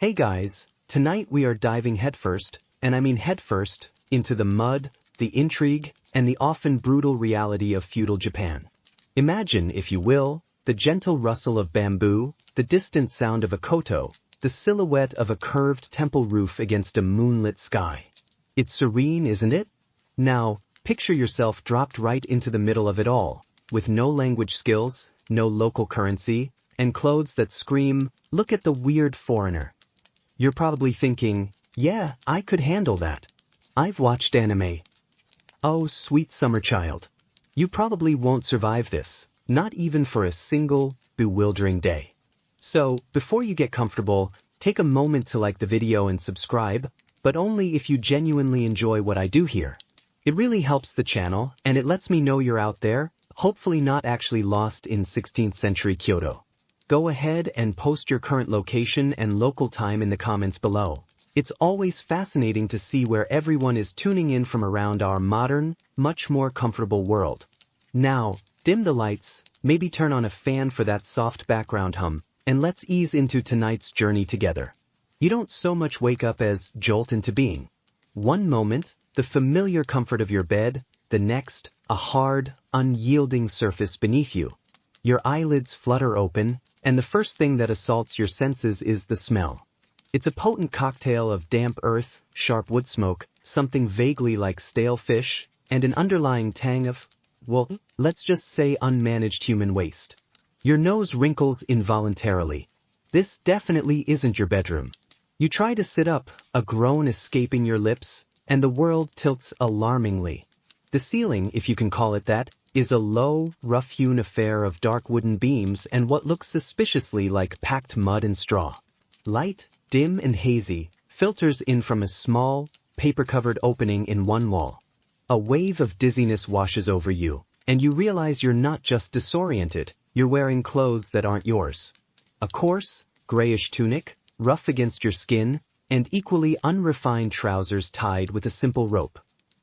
Hey guys, tonight we are diving headfirst, and I mean headfirst, into the mud, the intrigue, and the often brutal reality of feudal Japan. Imagine, if you will, the gentle rustle of bamboo, the distant sound of a koto, the silhouette of a curved temple roof against a moonlit sky. It's serene, isn't it? Now, picture yourself dropped right into the middle of it all, with no language skills, no local currency, and clothes that scream, "Look at the weird foreigner." You're probably thinking, yeah, I could handle that. I've watched anime. Oh, sweet summer child. You probably won't survive this, not even for a single, bewildering day. So, before you get comfortable, take a moment to like the video and subscribe, but only if you genuinely enjoy what I do here. It really helps the channel, and it lets me know you're out there, hopefully not actually lost in 16th century Kyoto. Go ahead and post your current location and local time in the comments below. It's always fascinating to see where everyone is tuning in from around our modern, much more comfortable world. Now, dim the lights, maybe turn on a fan for that soft background hum, and let's ease into tonight's journey together. You don't so much wake up as jolt into being. One moment, the familiar comfort of your bed, the next, a hard, unyielding surface beneath you. Your eyelids flutter open, and the first thing that assaults your senses is the smell. It's a potent cocktail of damp earth, sharp wood smoke, something vaguely like stale fish, and an underlying tang of, well, let's just say unmanaged human waste. Your nose wrinkles involuntarily. This definitely isn't your bedroom. You try to sit up, a groan escaping your lips, and the world tilts alarmingly. The ceiling, if you can call it that, is a low, rough-hewn affair of dark wooden beams and what looks suspiciously like packed mud and straw. Light, dim and hazy, filters in from a small, paper-covered opening in one wall. A wave of dizziness washes over you, and you realize you're not just disoriented, you're wearing clothes that aren't yours. A coarse, grayish tunic, rough against your skin, and equally unrefined trousers tied with a simple rope.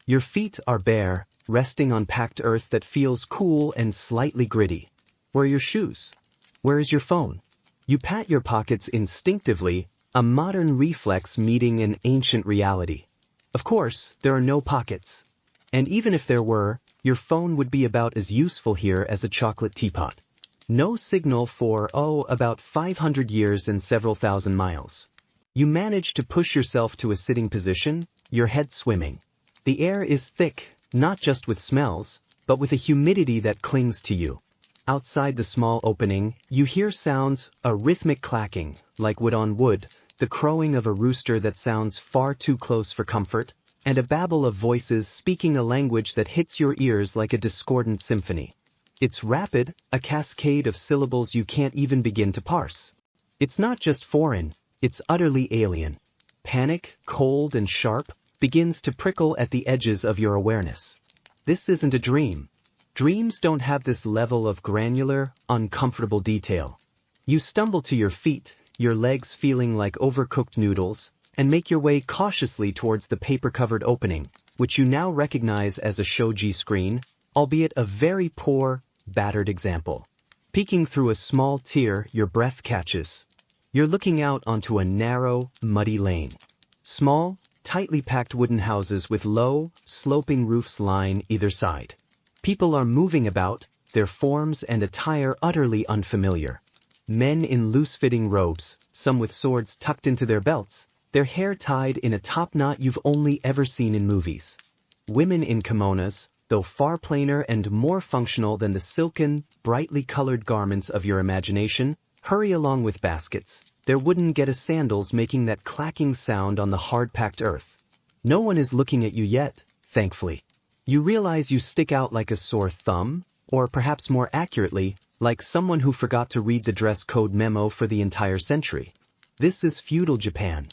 Your feet are bare, resting on packed earth that feels cool and slightly gritty. Where are your shoes? Where is your phone? You pat your pockets instinctively, a modern reflex meeting an ancient reality. Of course, there are no pockets. And even if there were, your phone would be about as useful here as a chocolate teapot. No signal for, about 500 years and several thousand miles. You manage to push yourself to a sitting position, your head swimming. The air is thick, not just with smells, but with a humidity that clings to you. Outside the small opening, you hear sounds, a rhythmic clacking, like wood on wood, the crowing of a rooster that sounds far too close for comfort, and a babble of voices speaking a language that hits your ears like a discordant symphony. It's rapid, a cascade of syllables you can't even begin to parse. It's not just foreign, it's utterly alien. Panic, cold and sharp, begins to prickle at the edges of your awareness. This isn't a dream. Dreams don't have this level of granular, uncomfortable detail. You stumble to your feet, your legs feeling like overcooked noodles, and make your way cautiously towards the paper-covered opening, which you now recognize as a shoji screen, albeit a very poor, battered example. Peeking through a small tear, your breath catches. You're looking out onto a narrow, muddy lane. Small, tightly packed wooden houses with low, sloping roofs line either side. People are moving about, their forms and attire utterly unfamiliar. Men in loose-fitting robes, some with swords tucked into their belts, their hair tied in a top knot you've only ever seen in movies. Women in kimonos, though far plainer and more functional than the silken, brightly colored garments of your imagination, hurry along with baskets, their wooden get-a sandals making that clacking sound on the hard-packed earth. No one is looking at you yet, thankfully. You realize you stick out like a sore thumb, or perhaps more accurately, like someone who forgot to read the dress code memo for the entire century. This is feudal Japan.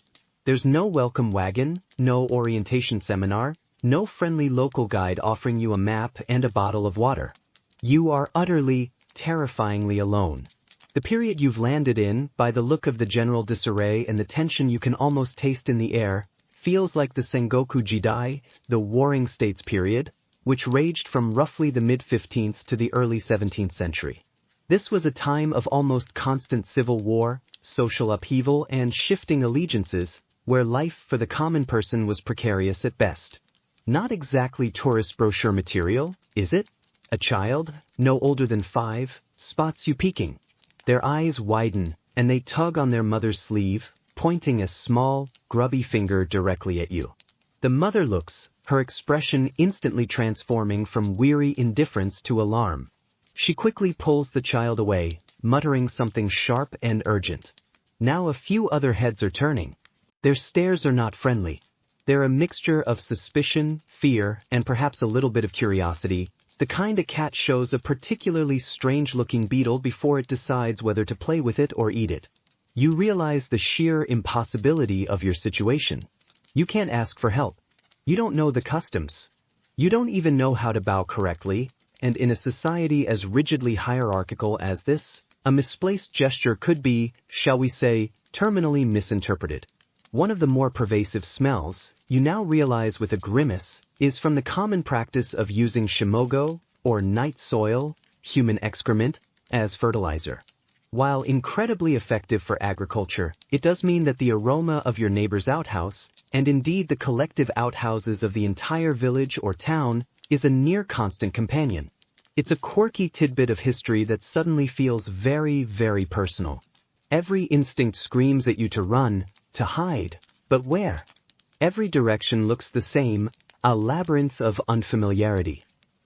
There's no welcome wagon, no orientation seminar, no friendly local guide offering you a map and a bottle of water. You are utterly, terrifyingly alone. The period you've landed in, by the look of the general disarray and the tension you can almost taste in the air, feels like the Sengoku Jidai, the Warring States period, which raged from roughly the mid-15th to the early 17th century. This was a time of almost constant civil war, social upheaval and shifting allegiances, where life for the common person was precarious at best. Not exactly tourist brochure material, is it? A child, no older than 5, spots you peeking. Their eyes widen, and they tug on their mother's sleeve, pointing a small, grubby finger directly at you. The mother looks, her expression instantly transforming from weary indifference to alarm. She quickly pulls the child away, muttering something sharp and urgent. Now a few other heads are turning. Their stares are not friendly. They're a mixture of suspicion, fear, and perhaps a little bit of curiosity, the kind a cat shows a particularly strange-looking beetle before it decides whether to play with it or eat it. You realize the sheer impossibility of your situation. You can't ask for help. You don't know the customs. You don't even know how to bow correctly, and in a society as rigidly hierarchical as this, a misplaced gesture could be, shall we say, terminally misinterpreted. One of the more pervasive smells, you now realize with a grimace, is from the common practice of using shimogo, or night soil, human excrement, as fertilizer. While incredibly effective for agriculture, it does mean that the aroma of your neighbor's outhouse, and indeed the collective outhouses of the entire village or town, is a near-constant companion. It's a quirky tidbit of history that suddenly feels very, very personal. Every instinct screams at you to run, to hide, but where? Every direction looks the same, a labyrinth of unfamiliarity.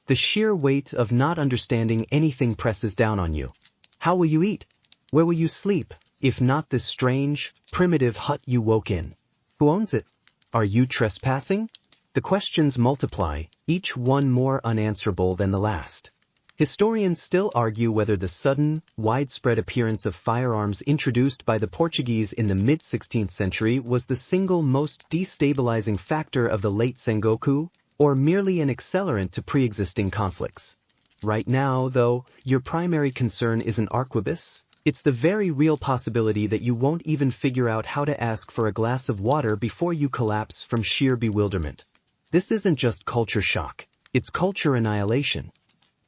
The sheer weight of not understanding anything presses down on you. How will you eat? Where will you sleep, if not this strange, primitive hut you woke in? Who owns it? Are you trespassing? The questions multiply, each one more unanswerable than the last. Historians still argue whether the sudden, widespread appearance of firearms introduced by the Portuguese in the mid-16th century was the single most destabilizing factor of the late Sengoku, or merely an accelerant to pre-existing conflicts. Right now, though, your primary concern isn't arquebus. It's the very real possibility that you won't even figure out how to ask for a glass of water before you collapse from sheer bewilderment. This isn't just culture shock, it's culture annihilation.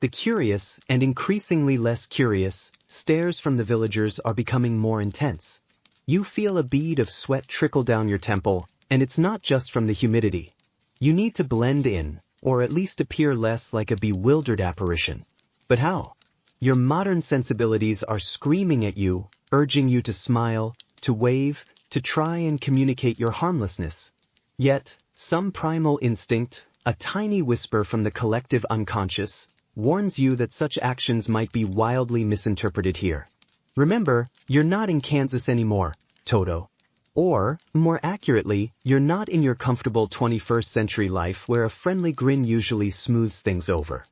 The curious, and increasingly less curious, stares from the villagers are becoming more intense. You feel a bead of sweat trickle down your temple, and it's not just from the humidity. You need to blend in, or at least appear less like a bewildered apparition. But how? Your modern sensibilities are screaming at you, urging you to smile, to wave, to try and communicate your harmlessness. Yet, some primal instinct, a tiny whisper from the collective unconscious, warns you that such actions might be wildly misinterpreted here. Remember, you're not in Kansas anymore, Toto. Or, more accurately, you're not in your comfortable 21st century life where a friendly grin usually smooths things over.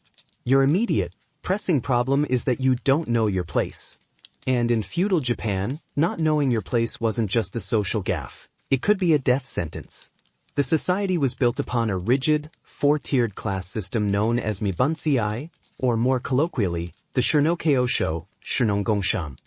Your immediate, pressing problem is that you don't know your place. And in feudal Japan, not knowing your place wasn't just a social gaffe. It could be a death sentence. The society was built upon a rigid, 4-tiered class system known as Mibunsei, or more colloquially, the Shirnokeosho, Shirnongongshan.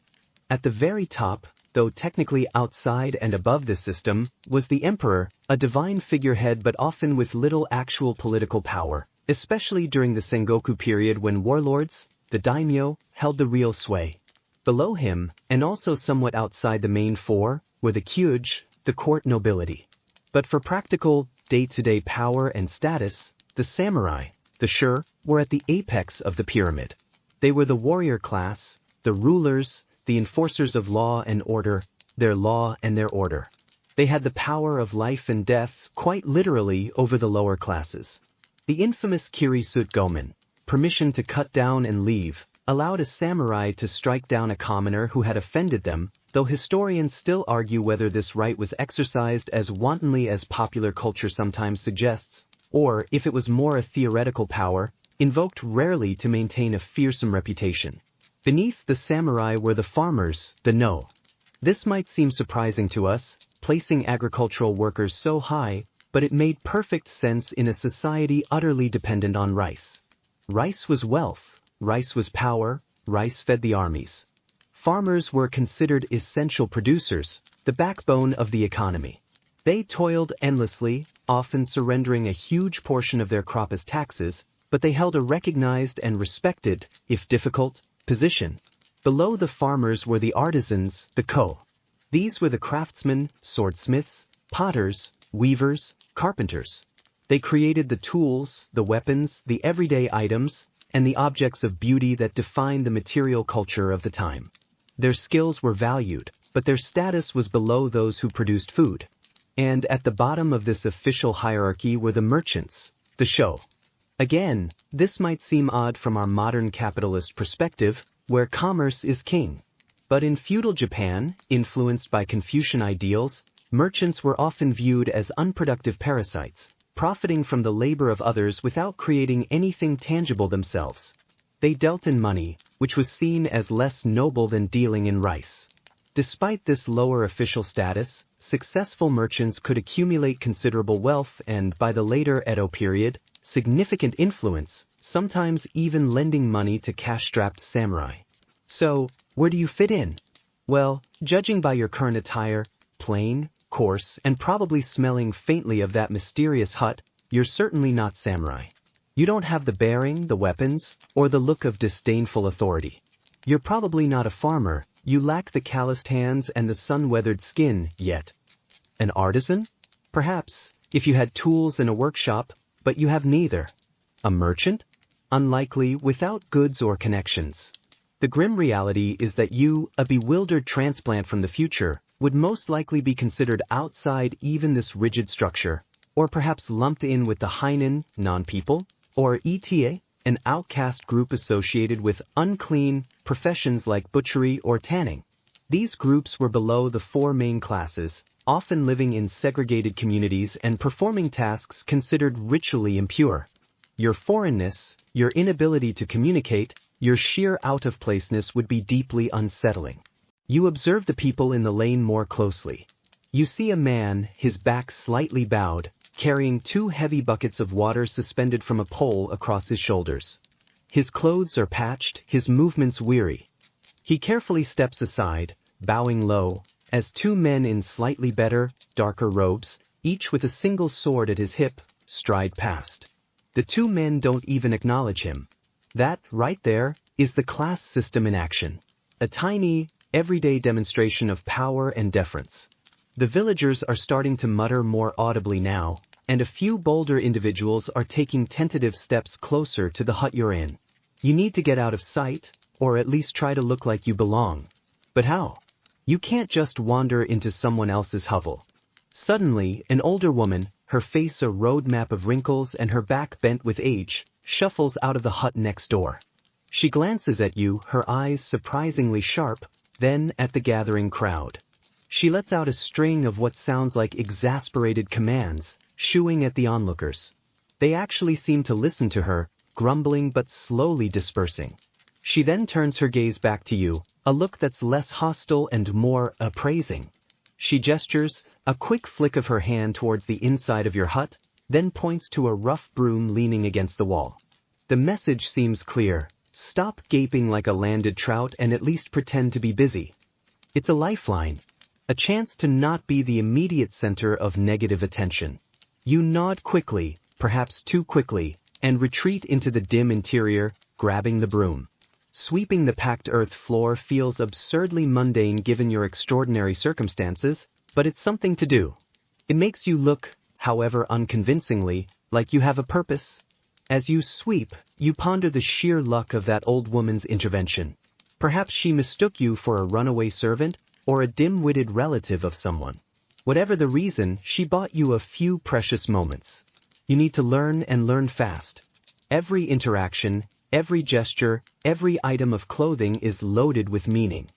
At the very top, though technically outside and above this system, was the emperor, a divine figurehead but often with little actual political power, especially during the Sengoku period when warlords, the daimyo, held the real sway. Below him, and also somewhat outside the main four, were the kyuj, the court nobility. But for practical, day-to-day power and status, the samurai, the shur, were at the apex of the pyramid. They were the warrior class, the rulers, the enforcers of law and order, their law and their order. They had the power of life and death, quite literally, over the lower classes. The infamous Kirisut Gomen, permission to cut down and leave, allowed a samurai to strike down a commoner who had offended them, though historians still argue whether this right was exercised as wantonly as popular culture sometimes suggests, or if it was more a theoretical power, invoked rarely to maintain a fearsome reputation. Beneath the samurai were the farmers, the no. This might seem surprising to us, placing agricultural workers so high, but it made perfect sense in a society utterly dependent on rice. Rice was wealth, rice was power, rice fed the armies. Farmers were considered essential producers, the backbone of the economy. They toiled endlessly, often surrendering a huge portion of their crop as taxes, but they held a recognized and respected, if difficult, position. Below the farmers were the artisans, the ko. These were the craftsmen, swordsmiths, potters, weavers, carpenters. They created the tools, the weapons, the everyday items, and the objects of beauty that defined the material culture of the time. Their skills were valued, but their status was below those who produced food. And at the bottom of this official hierarchy were the merchants, the sho. Again, this might seem odd from our modern capitalist perspective, where commerce is king. But in feudal Japan, influenced by Confucian ideals, merchants were often viewed as unproductive parasites, profiting from the labor of others without creating anything tangible themselves. They dealt in money, which was seen as less noble than dealing in rice. Despite this lower official status, successful merchants could accumulate considerable wealth and, by the later Edo period, significant influence, sometimes even lending money to cash-strapped samurai. So, where do you fit in? Well, judging by your current attire, plain, coarse, and probably smelling faintly of that mysterious hut, you're certainly not samurai. You don't have the bearing, the weapons, or the look of disdainful authority. You're probably not a farmer, you lack the calloused hands and the sun-weathered skin, yet. An artisan? Perhaps, if you had tools in a workshop, but you have neither. A merchant? Unlikely, without goods or connections. The grim reality is that you, a bewildered transplant from the future, would most likely be considered outside even this rigid structure, or perhaps lumped in with the Heinen, non-people, or ETA, an outcast group associated with unclean professions like butchery or tanning. These groups were below the four main classes, often living in segregated communities and performing tasks considered ritually impure. Your foreignness, your inability to communicate, your sheer out-of-placeness would be deeply unsettling. You observe the people in the lane more closely. You see a man, his back slightly bowed, carrying two heavy buckets of water suspended from a pole across his shoulders. His clothes are patched, his movements weary. He carefully steps aside, bowing low, as two men in slightly better, darker robes, each with a single sword at his hip, stride past. The two men don't even acknowledge him. That, right there, is the class system in action. A tiny, everyday demonstration of power and deference. The villagers are starting to mutter more audibly now, and a few bolder individuals are taking tentative steps closer to the hut you're in. You need to get out of sight, or at least try to look like you belong. But how? You can't just wander into someone else's hovel. Suddenly, an older woman, her face a roadmap of wrinkles and her back bent with age, shuffles out of the hut next door. She glances at you, her eyes surprisingly sharp, then at the gathering crowd. She lets out a string of what sounds like exasperated commands, shooing at the onlookers. They actually seem to listen to her, grumbling but slowly dispersing. She then turns her gaze back to you, a look that's less hostile and more appraising. She gestures, a quick flick of her hand towards the inside of your hut, then points to a rough broom leaning against the wall. The message seems clear: stop gaping like a landed trout and at least pretend to be busy. It's a lifeline. A chance to not be the immediate center of negative attention. You nod quickly, perhaps too quickly, and retreat into the dim interior, grabbing the broom. Sweeping the packed earth floor feels absurdly mundane given your extraordinary circumstances, but it's something to do. It makes you look, however unconvincingly, like you have a purpose. As you sweep, you ponder the sheer luck of that old woman's intervention. Perhaps she mistook you for a runaway servant, or a dim-witted relative of someone. Whatever the reason, she bought you a few precious moments. You need to learn and learn fast. Every interaction, every gesture, every item of clothing is loaded with meaning.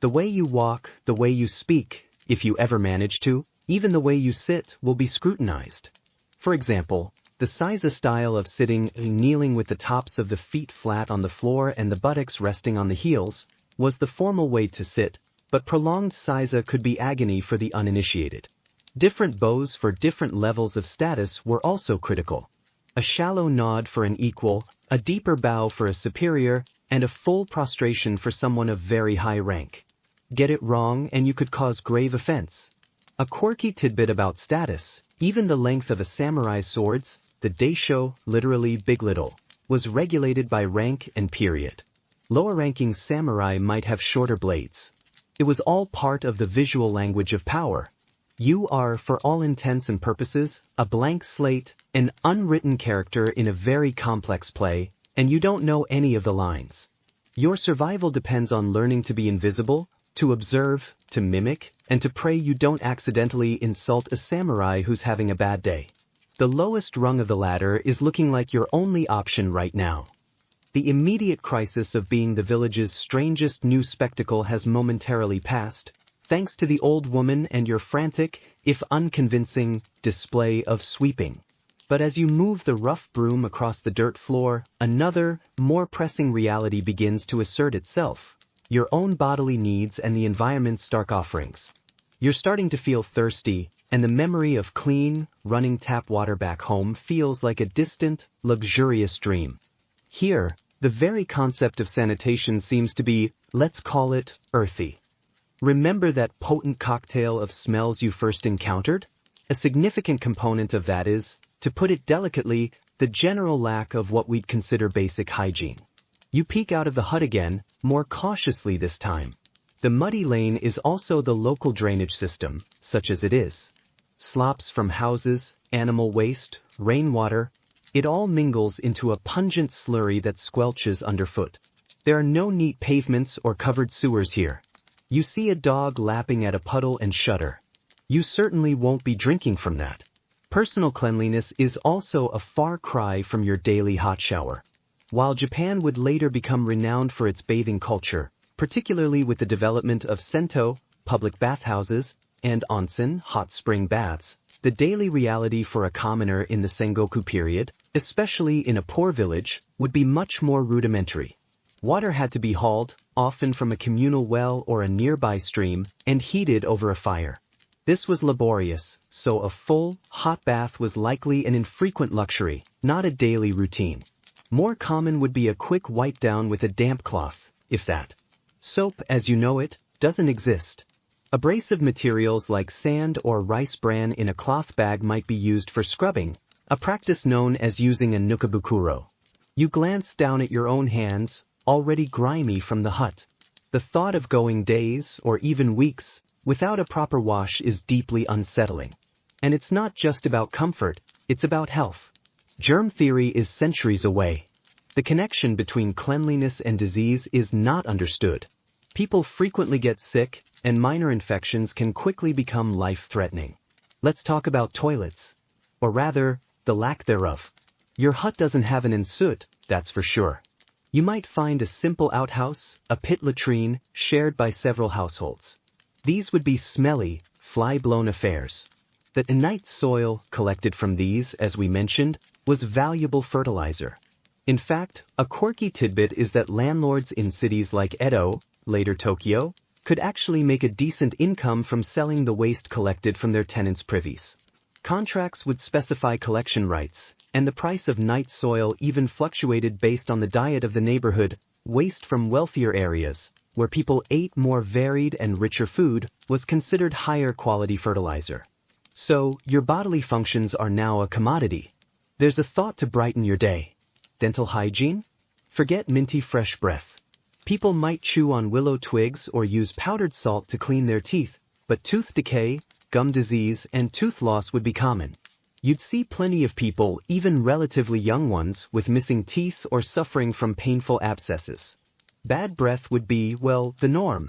The way you walk, the way you speak, if you ever manage to, even the way you sit will be scrutinized. For example, the seiza style of sitting, kneeling with the tops of the feet flat on the floor and the buttocks resting on the heels, was the formal way to sit, but prolonged seiza could be agony for the uninitiated. Different bows for different levels of status were also critical. A shallow nod for an equal, a deeper bow for a superior, and a full prostration for someone of very high rank. Get it wrong and you could cause grave offense. A quirky tidbit about status: even the length of a samurai's swords, the daisho, literally big little, was regulated by rank and period. Lower-ranking samurai might have shorter blades. It was all part of the visual language of power. You are, for all intents and purposes, a blank slate, an unwritten character in a very complex play, and you don't know any of the lines. Your survival depends on learning to be invisible, to observe, to mimic, and to pray you don't accidentally insult a samurai who's having a bad day. The lowest rung of the ladder is looking like your only option right now. The immediate crisis of being the village's strangest new spectacle has momentarily passed, thanks to the old woman and your frantic, if unconvincing, display of sweeping. But as you move the rough broom across the dirt floor, another, more pressing reality begins to assert itself. Your own bodily needs and the environment's stark offerings. You're starting to feel thirsty, and the memory of clean, running tap water back home feels like a distant, luxurious dream. Here, the very concept of sanitation seems to be, let's call it, earthy. Remember that potent cocktail of smells you first encountered? A significant component of that is, to put it delicately, the general lack of what we'd consider basic hygiene. You peek out of the hut again, more cautiously this time. The muddy lane is also the local drainage system, such as it is. Slops from houses, animal waste, rainwater, it all mingles into a pungent slurry that squelches underfoot. There are no neat pavements or covered sewers here. You see a dog lapping at a puddle and shudder. You certainly won't be drinking from that. Personal cleanliness is also a far cry from your daily hot shower. While Japan would later become renowned for its bathing culture, particularly with the development of sento, public bathhouses, and onsen, hot spring baths, the daily reality for a commoner in the Sengoku period, especially in a poor village, would be much more rudimentary. Water had to be hauled, often from a communal well or a nearby stream, and heated over a fire. This was laborious, so a full, hot bath was likely an infrequent luxury, not a daily routine. More common would be a quick wipe down with a damp cloth, if that. Soap, as you know it, doesn't exist. Abrasive materials like sand or rice bran in a cloth bag might be used for scrubbing, a practice known as using a nukabukuro. You glance down at your own hands, already grimy from the hut. The thought of going days, or even weeks, without a proper wash is deeply unsettling. And it's not just about comfort, it's about health. Germ theory is centuries away. The connection between cleanliness and disease is not understood. People frequently get sick, and minor infections can quickly become life-threatening. Let's talk about toilets. Or rather, the lack thereof. Your hut doesn't have an ensuite, that's for sure. You might find a simple outhouse, a pit latrine, shared by several households. These would be smelly, fly-blown affairs. The innate soil collected from these, as we mentioned, was valuable fertilizer. In fact, a quirky tidbit is that landlords in cities like Edo, later Tokyo, could actually make a decent income from selling the waste collected from their tenants' privies. Contracts would specify collection rights, and the price of night soil even fluctuated based on the diet of the neighborhood. Waste from wealthier areas, where people ate more varied and richer food, was considered higher quality fertilizer. So, your bodily functions are now a commodity. There's a thought to brighten your day. Dental hygiene? Forget minty fresh breath. People might chew on willow twigs or use powdered salt to clean their teeth, but tooth decay, gum disease, and tooth loss would be common. You'd see plenty of people, even relatively young ones, with missing teeth or suffering from painful abscesses. Bad breath would be, well, the norm.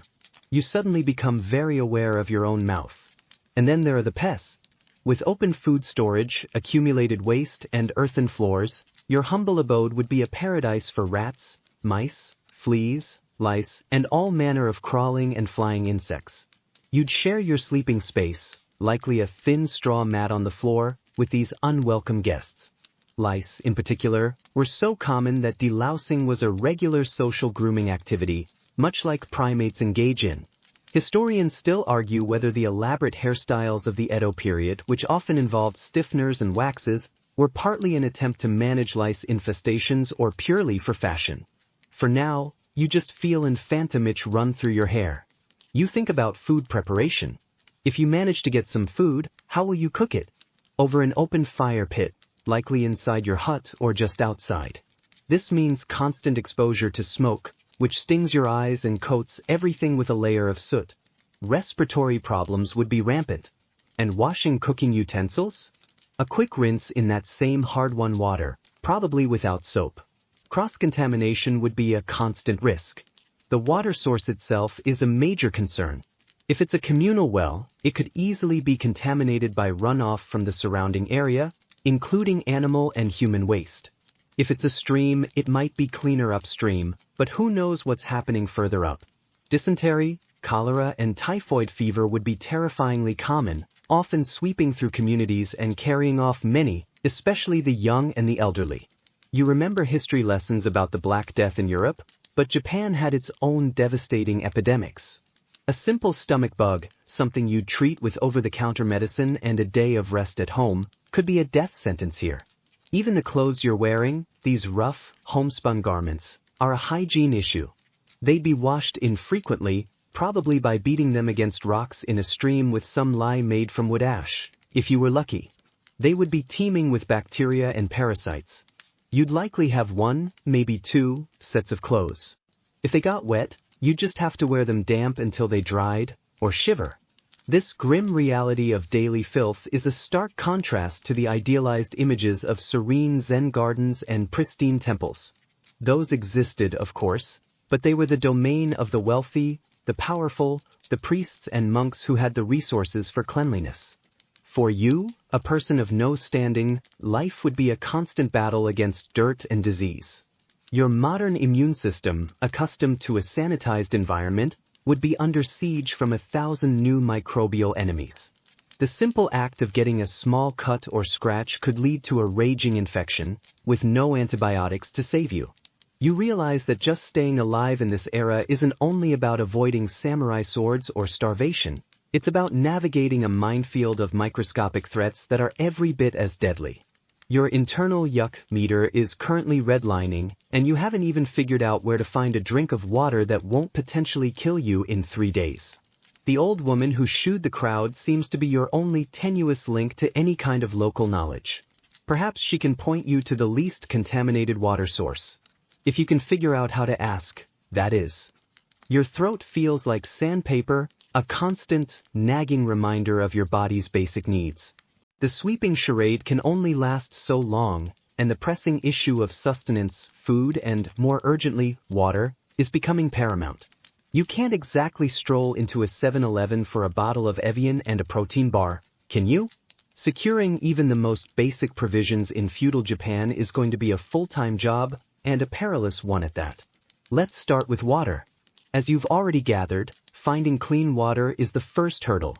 You suddenly become very aware of your own mouth. And then there are the pests. With open food storage, accumulated waste, and earthen floors, your humble abode would be a paradise for rats, mice, fleas, lice, and all manner of crawling and flying insects. You'd share your sleeping space, likely a thin straw mat on the floor, with these unwelcome guests. Lice, in particular, were so common that delousing was a regular social grooming activity, much like primates engage in. Historians still argue whether the elaborate hairstyles of the Edo period, which often involved stiffeners and waxes, were partly an attempt to manage lice infestations or purely for fashion. For now, you just feel an phantom itch run through your hair. You think about food preparation. If you manage to get some food, how will you cook it? Over an open fire pit, likely inside your hut or just outside. This means constant exposure to smoke, which stings your eyes and coats everything with a layer of soot. Respiratory problems would be rampant. And washing cooking utensils? A quick rinse in that same hard-won water, probably without soap. Cross-contamination would be a constant risk. The water source itself is a major concern. If it's a communal well, it could easily be contaminated by runoff from the surrounding area, including animal and human waste. If it's a stream, it might be cleaner upstream, but who knows what's happening further up. Dysentery, cholera, and typhoid fever would be terrifyingly common, often sweeping through communities and carrying off many, especially the young and the elderly. You remember history lessons about the Black Death in Europe? But Japan had its own devastating epidemics. A simple stomach bug, something you'd treat with over-the-counter medicine and a day of rest at home, could be a death sentence here. Even the clothes you're wearing, these rough, homespun garments, are a hygiene issue. They'd be washed infrequently, probably by beating them against rocks in a stream with some lye made from wood ash, if you were lucky. They would be teeming with bacteria and parasites. You'd likely have 1, maybe 2, sets of clothes. If they got wet, you'd just have to wear them damp until they dried, or shiver. This grim reality of daily filth is a stark contrast to the idealized images of serene Zen gardens and pristine temples. Those existed, of course, but they were the domain of the wealthy, the powerful, the priests and monks who had the resources for cleanliness. For you, a person of no standing, life would be a constant battle against dirt and disease. Your modern immune system, accustomed to a sanitized environment, would be under siege from 1,000 new microbial enemies. The simple act of getting a small cut or scratch could lead to a raging infection, with no antibiotics to save you. You realize that just staying alive in this era isn't only about avoiding samurai swords or starvation. It's about navigating a minefield of microscopic threats that are every bit as deadly. Your internal yuck meter is currently redlining, and you haven't even figured out where to find a drink of water that won't potentially kill you in 3 days. The old woman who shooed the crowd seems to be your only tenuous link to any kind of local knowledge. Perhaps she can point you to the least contaminated water source. If you can figure out how to ask, that is. Your throat feels like sandpaper, a constant, nagging reminder of your body's basic needs. The sweeping charade can only last so long, and the pressing issue of sustenance, food, and, more urgently, water, is becoming paramount. You can't exactly stroll into a 7-Eleven for a bottle of Evian and a protein bar, can you? Securing even the most basic provisions in feudal Japan is going to be a full-time job, and a perilous one at that. Let's start with water. As you've already gathered, finding clean water is the first hurdle.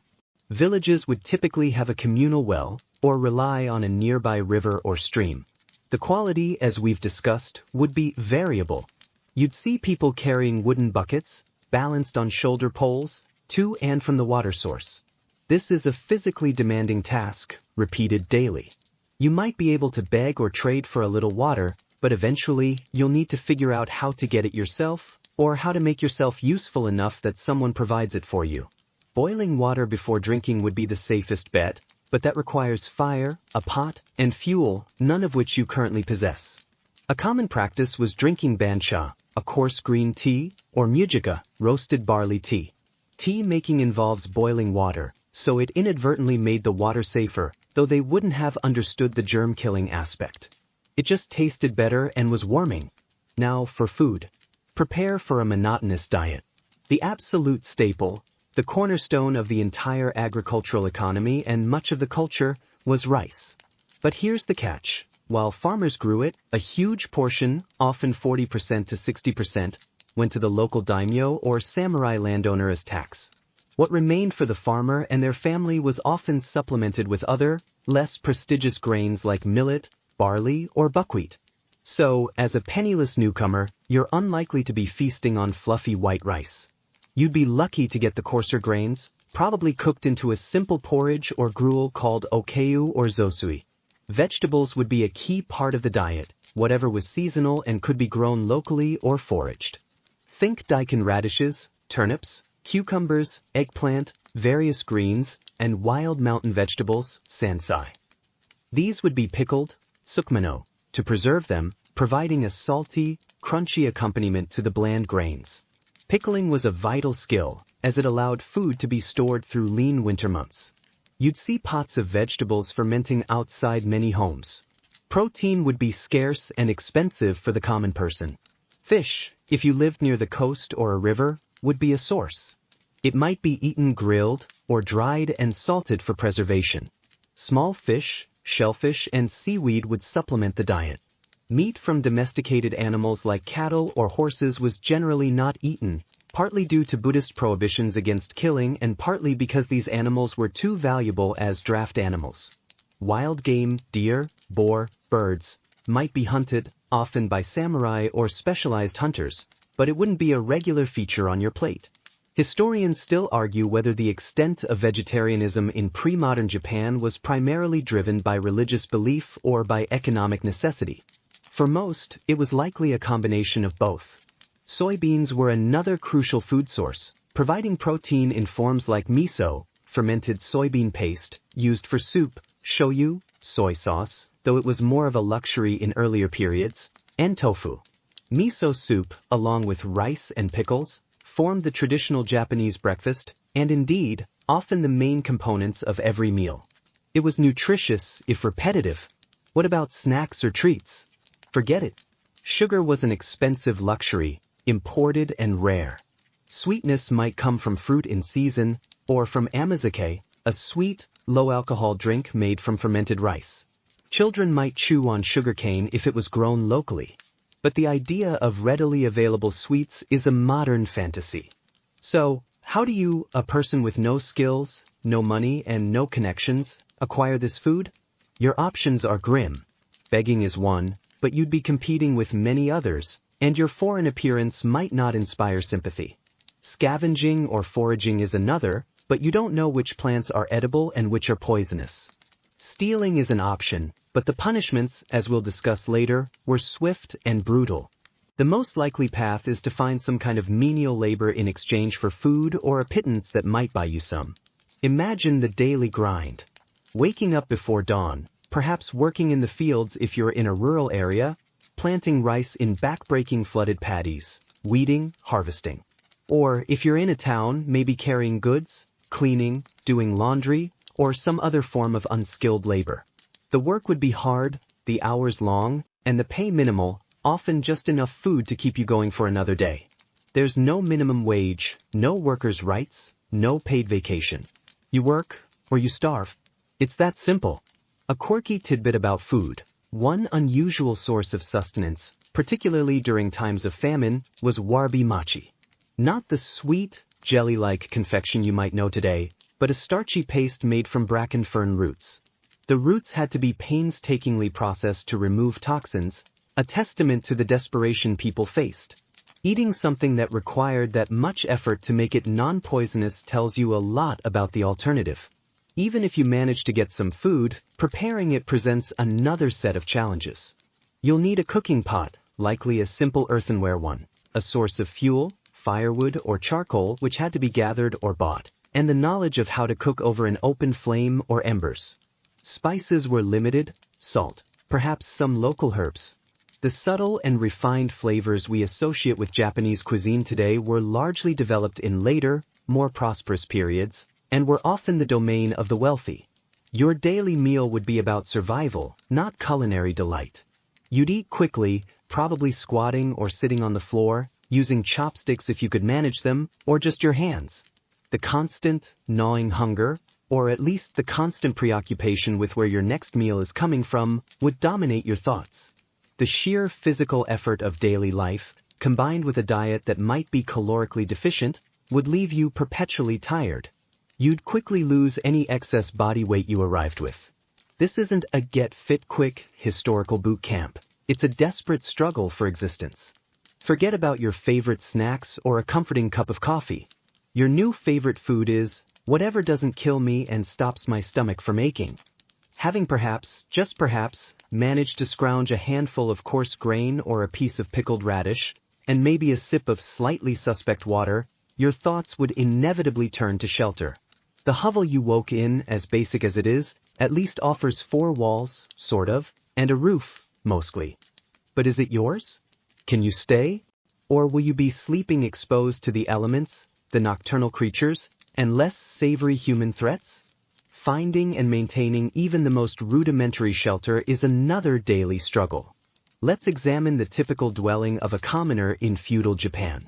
Villages would typically have a communal well, or rely on a nearby river or stream. The quality, as we've discussed, would be variable. You'd see people carrying wooden buckets, balanced on shoulder poles, to and from the water source. This is a physically demanding task, repeated daily. You might be able to beg or trade for a little water, but eventually you'll need to figure out how to get it yourself, or how to make yourself useful enough that someone provides it for you. Boiling water before drinking would be the safest bet, but that requires fire, a pot, and fuel, none of which you currently possess. A common practice was drinking bancha, a coarse green tea, or mujika, roasted barley tea. Tea making involves boiling water, so it inadvertently made the water safer, though they wouldn't have understood the germ-killing aspect. It just tasted better and was warming. Now for food. Prepare for a monotonous diet. The absolute staple, the cornerstone of the entire agricultural economy and much of the culture, was rice. But here's the catch. While farmers grew it, a huge portion, often 40% to 60%, went to the local daimyo or samurai landowner as tax. What remained for the farmer and their family was often supplemented with other, less prestigious grains like millet, barley, or buckwheat. So, as a penniless newcomer, you're unlikely to be feasting on fluffy white rice. You'd be lucky to get the coarser grains, probably cooked into a simple porridge or gruel called okayu or zosui. Vegetables would be a key part of the diet, whatever was seasonal and could be grown locally or foraged. Think daikon radishes, turnips, cucumbers, eggplant, various greens, and wild mountain vegetables, sansai. These would be pickled, sukmono, to preserve them, providing a salty, crunchy accompaniment to the bland grains. Pickling was a vital skill, as it allowed food to be stored through lean winter months. You'd see pots of vegetables fermenting outside many homes. Protein would be scarce and expensive for the common person. Fish, if you lived near the coast or a river, would be a source. It might be eaten grilled or dried and salted for preservation. Small fish, shellfish, and seaweed would supplement the diet. Meat from domesticated animals like cattle or horses was generally not eaten, partly due to Buddhist prohibitions against killing and partly because these animals were too valuable as draft animals. Wild game, deer, boar, birds, might be hunted, often by samurai or specialized hunters, but it wouldn't be a regular feature on your plate. Historians still argue whether the extent of vegetarianism in pre-modern Japan was primarily driven by religious belief or by economic necessity. For most, it was likely a combination of both. Soybeans were another crucial food source, providing protein in forms like miso, fermented soybean paste, used for soup, shoyu, soy sauce, though it was more of a luxury in earlier periods, and tofu. Miso soup, along with rice and pickles, formed the traditional Japanese breakfast, and indeed, often the main components of every meal. It was nutritious, if repetitive. What about snacks or treats? Forget it. Sugar was an expensive luxury, imported and rare. Sweetness might come from fruit in season, or from amazake, a sweet, low-alcohol drink made from fermented rice. Children might chew on sugarcane if it was grown locally. But the idea of readily available sweets is a modern fantasy. So, how do you, a person with no skills, no money, and no connections, acquire this food? Your options are grim. Begging is one, but you'd be competing with many others, and your foreign appearance might not inspire sympathy. Scavenging or foraging is another, but you don't know which plants are edible and which are poisonous. Stealing is an option, but the punishments, as we'll discuss later, were swift and brutal. The most likely path is to find some kind of menial labor in exchange for food or a pittance that might buy you some. Imagine the daily grind. Waking up before dawn, perhaps working in the fields if you're in a rural area, planting rice in back-breaking flooded paddies, weeding, harvesting. Or, if you're in a town, maybe carrying goods, cleaning, doing laundry, or some other form of unskilled labor. The work would be hard, the hours long, and the pay minimal, often just enough food to keep you going for another day. There's no minimum wage, no workers' rights, no paid vacation. You work, or you starve. It's that simple. A quirky tidbit about food. One unusual source of sustenance, particularly during times of famine, was warbi mochi. Not the sweet, jelly-like confection you might know today, but a starchy paste made from bracken fern roots. The roots had to be painstakingly processed to remove toxins, a testament to the desperation people faced. Eating something that required that much effort to make it non-poisonous tells you a lot about the alternative. Even if you manage to get some food, preparing it presents another set of challenges. You'll need a cooking pot, likely a simple earthenware one, a source of fuel, firewood or charcoal which had to be gathered or bought, and the knowledge of how to cook over an open flame or embers. Spices were limited, salt, perhaps some local herbs. The subtle and refined flavors we associate with Japanese cuisine today were largely developed in later, more prosperous periods, and were often the domain of the wealthy. Your daily meal would be about survival, not culinary delight. You'd eat quickly, probably squatting or sitting on the floor, using chopsticks if you could manage them, or just your hands. The constant, gnawing hunger, or at least the constant preoccupation with where your next meal is coming from, would dominate your thoughts. The sheer physical effort of daily life, combined with a diet that might be calorically deficient, would leave you perpetually tired. You'd quickly lose any excess body weight you arrived with. This isn't a get-fit-quick historical boot camp. It's a desperate struggle for existence. Forget about your favorite snacks or a comforting cup of coffee. Your new favorite food is whatever doesn't kill me and stops my stomach from aching. Having perhaps, just perhaps, managed to scrounge a handful of coarse grain or a piece of pickled radish, and maybe a sip of slightly suspect water, your thoughts would inevitably turn to shelter. The hovel you woke in, as basic as it is, at least offers 4 walls, sort of, and a roof, mostly. but is it yours? Can you stay? Or will you be sleeping exposed to the elements, the nocturnal creatures, and less savory human threats? Finding and maintaining even the most rudimentary shelter is another daily struggle. Let's examine the typical dwelling of a commoner in feudal Japan.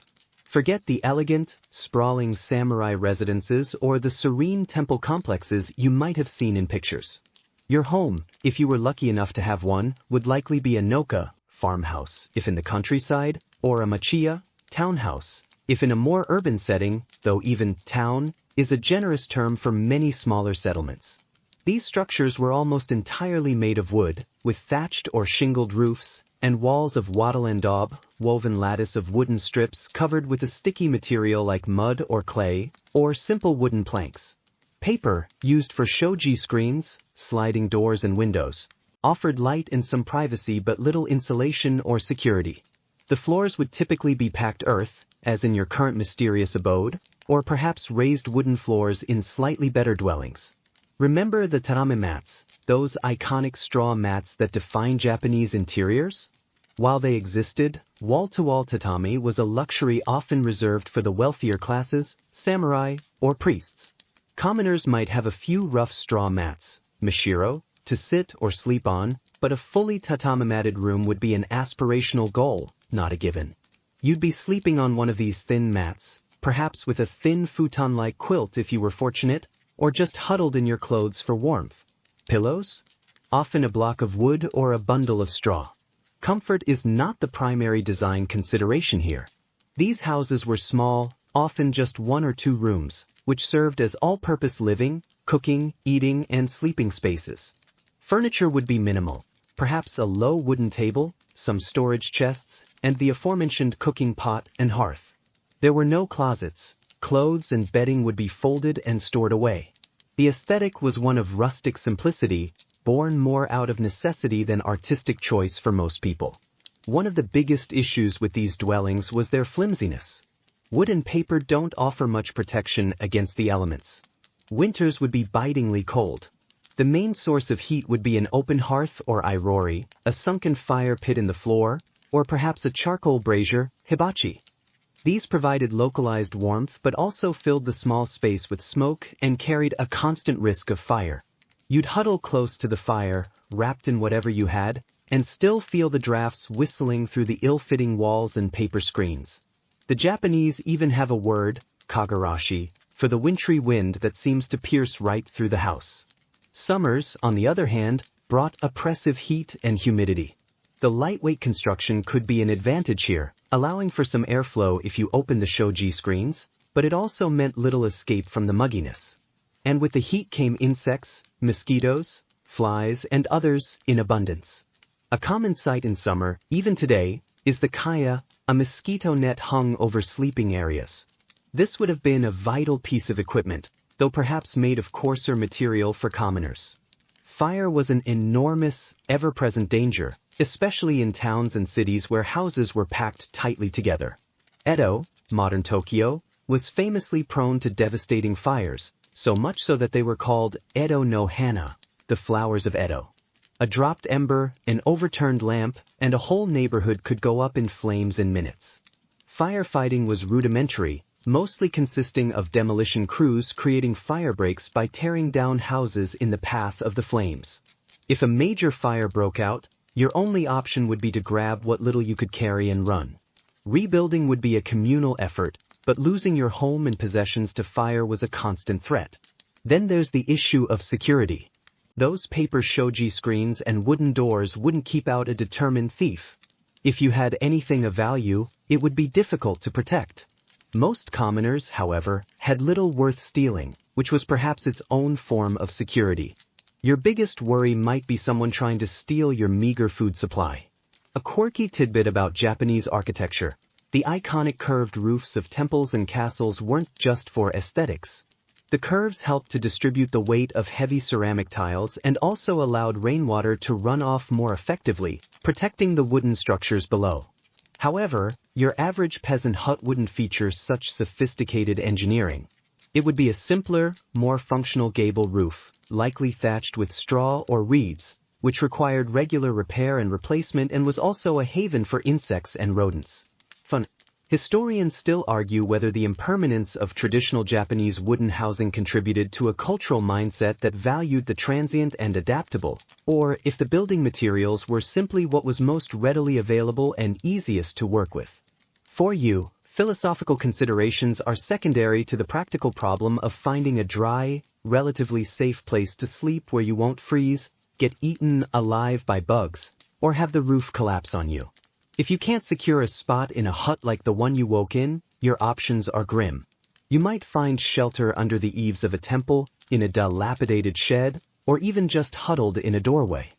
Forget the elegant, sprawling samurai residences or the serene temple complexes you might have seen in pictures. Your home, if you were lucky enough to have one, would likely be a noka, farmhouse, if in the countryside, or a machiya, townhouse, if in a more urban setting, though even town is a generous term for many smaller settlements. These structures were almost entirely made of wood, with thatched or shingled roofs, and walls of wattle and daub, woven lattice of wooden strips covered with a sticky material like mud or clay, or simple wooden planks. Paper, used for shoji screens, sliding doors and windows, offered light and some privacy but little insulation or security. The floors would typically be packed earth, as in your current mysterious abode, or perhaps raised wooden floors in slightly better dwellings. Remember the tatami mats, those iconic straw mats that define Japanese interiors? While they existed, wall-to-wall tatami was a luxury often reserved for the wealthier classes, samurai, or priests. Commoners might have a few rough straw mats, mishiro, to sit or sleep on, but a fully tatami-matted room would be an aspirational goal, not a given. You'd be sleeping on one of these thin mats, perhaps with a thin futon-like quilt if you were fortunate, or just huddled in your clothes for warmth. Pillows? Often a block of wood or a bundle of straw. Comfort is not the primary design consideration here. These houses were small, often just 1 or 2 rooms, which served as all-purpose living, cooking, eating, and sleeping spaces. Furniture would be minimal, perhaps a low wooden table, some storage chests, and the aforementioned cooking pot and hearth. There were no closets. Clothes and bedding would be folded and stored away. The aesthetic was one of rustic simplicity, born more out of necessity than artistic choice for most people. One of the biggest issues with these dwellings was their flimsiness. Wood and paper don't offer much protection against the elements. Winters would be bitingly cold. The main source of heat would be an open hearth or irori, a sunken fire pit in the floor, or perhaps a charcoal brazier, hibachi. These provided localized warmth but also filled the small space with smoke and carried a constant risk of fire. You'd huddle close to the fire, wrapped in whatever you had, and still feel the drafts whistling through the ill-fitting walls and paper screens. The Japanese even have a word, kagarashi, for the wintry wind that seems to pierce right through the house. Summers, on the other hand, brought oppressive heat and humidity. The lightweight construction could be an advantage here, allowing for some airflow if you open the shoji screens, but it also meant little escape from the mugginess. And with the heat came insects, mosquitoes, flies, and others in abundance. A common sight in summer, even today, is the kaya, a mosquito net hung over sleeping areas. This would have been a vital piece of equipment, though perhaps made of coarser material for commoners. Fire was an enormous, ever-present danger, especially in towns and cities where houses were packed tightly together. Edo, modern Tokyo, was famously prone to devastating fires, so much so that they were called Edo no Hana, the flowers of Edo. A dropped ember, an overturned lamp, and a whole neighborhood could go up in flames in minutes. Firefighting was rudimentary, mostly consisting of demolition crews creating fire breaks by tearing down houses in the path of the flames. If a major fire broke out, your only option would be to grab what little you could carry and run. Rebuilding would be a communal effort, but losing your home and possessions to fire was a constant threat. Then there's the issue of security. Those paper shoji screens and wooden doors wouldn't keep out a determined thief. If you had anything of value, it would be difficult to protect. Most commoners, however, had little worth stealing, which was perhaps its own form of security. Your biggest worry might be someone trying to steal your meager food supply. A quirky tidbit about Japanese architecture: the iconic curved roofs of temples and castles weren't just for aesthetics. The curves helped to distribute the weight of heavy ceramic tiles and also allowed rainwater to run off more effectively, protecting the wooden structures below. However, your average peasant hut wouldn't feature such sophisticated engineering. It would be a simpler, more functional gable roof, likely thatched with straw or reeds, which required regular repair and replacement and was also a haven for insects and rodents. Fun. Historians still argue whether the impermanence of traditional Japanese wooden housing contributed to a cultural mindset that valued the transient and adaptable, or if the building materials were simply what was most readily available and easiest to work with. For you, philosophical considerations are secondary to the practical problem of finding a dry, relatively safe place to sleep where you won't freeze, get eaten alive by bugs, or have the roof collapse on you. If you can't secure a spot in a hut like the one you woke in, your options are grim. You might find shelter under the eaves of a temple, in a dilapidated shed, or even just huddled in a doorway.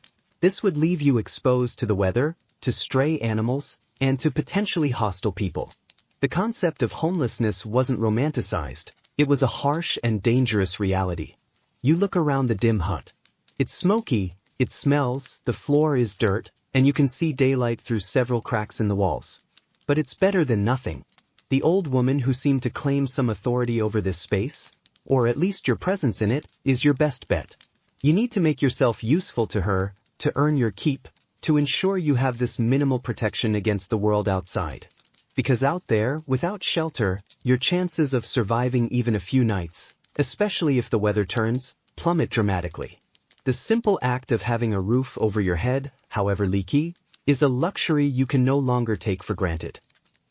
This would leave you exposed to the weather, to stray animals, and to potentially hostile people. The concept of homelessness wasn't romanticized. It was a harsh and dangerous reality. You look around the dim hut. It's smoky, it smells, the floor is dirt, and you can see daylight through several cracks in the walls. But it's better than nothing. The old woman who seemed to claim some authority over this space, or at least your presence in it, is your best bet. You need to make yourself useful to her, to earn your keep, to ensure you have this minimal protection against the world outside. Because out there, without shelter, your chances of surviving even a few nights, especially if the weather turns, plummet dramatically. The simple act of having a roof over your head, however leaky, is a luxury you can no longer take for granted.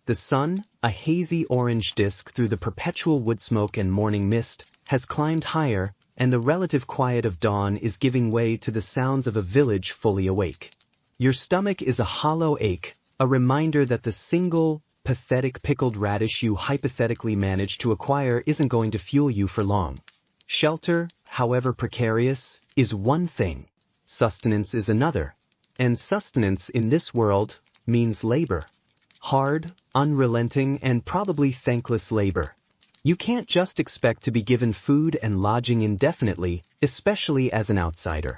The sun, a hazy orange disk through the perpetual wood smoke and morning mist, has climbed higher, and the relative quiet of dawn is giving way to the sounds of a village fully awake. Your stomach is a hollow ache, a reminder that the single, pathetic pickled radish you hypothetically managed to acquire isn't going to fuel you for long. Shelter, however precarious, is one thing. Sustenance is another. And sustenance in this world means labor. Hard, unrelenting, and probably thankless labor. You can't just expect to be given food and lodging indefinitely, especially as an outsider.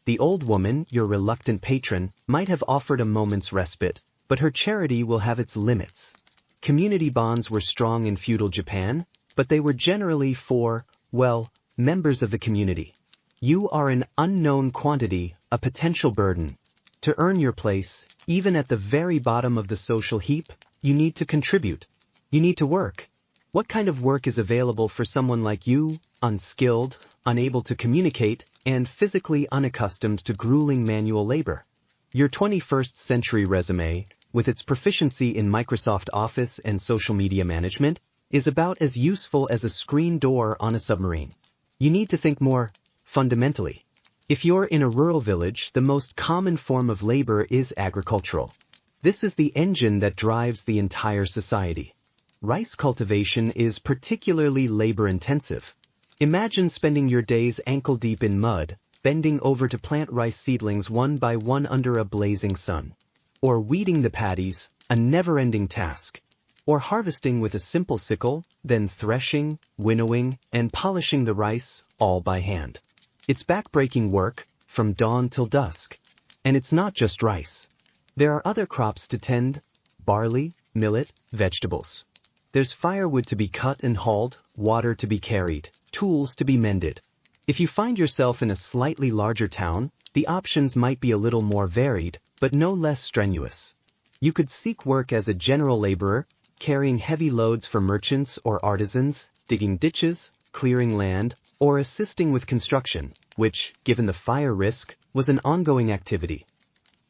The old woman, your reluctant patron, might have offered a moment's respite, but her charity will have its limits. Community bonds were strong in feudal Japan, but they were generally for, well, members of the community. You are an unknown quantity, a potential burden. To earn your place, even at the very bottom of the social heap, you need to contribute. You need to work. What kind of work is available for someone like you, unskilled, unable to communicate, and physically unaccustomed to grueling manual labor? Your 21st century resume, with its proficiency in Microsoft Office and social media management, is about as useful as a screen door on a submarine. You need to think more fundamentally. If you're in a rural village, the most common form of labor is agricultural. This is the engine that drives the entire society. Rice cultivation is particularly labor-intensive. Imagine spending your days ankle-deep in mud, bending over to plant rice seedlings one by one under a blazing sun. Or weeding the paddies, a never-ending task. Or harvesting with a simple sickle, then threshing, winnowing, and polishing the rice, all by hand. It's back-breaking work, from dawn till dusk. And it's not just rice. There are other crops to tend: barley, millet, vegetables. There's firewood to be cut and hauled, water to be carried, tools to be mended. If you find yourself in a slightly larger town, the options might be a little more varied, but no less strenuous. You could seek work as a general laborer, carrying heavy loads for merchants or artisans, digging ditches, clearing land, or assisting with construction, which, given the fire risk, was an ongoing activity.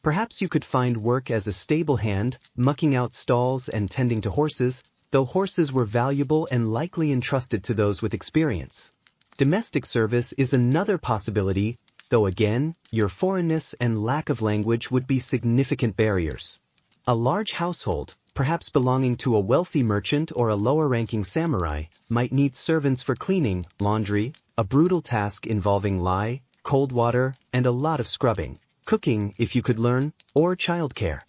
Perhaps you could find work as a stable hand, mucking out stalls and tending to horses, though horses were valuable and likely entrusted to those with experience. Domestic service is another possibility, though again, your foreignness and lack of language would be significant barriers. A large household, perhaps belonging to a wealthy merchant or a lower-ranking samurai, might need servants for cleaning, laundry, a brutal task involving lye, cold water, and a lot of scrubbing, cooking if you could learn, or childcare.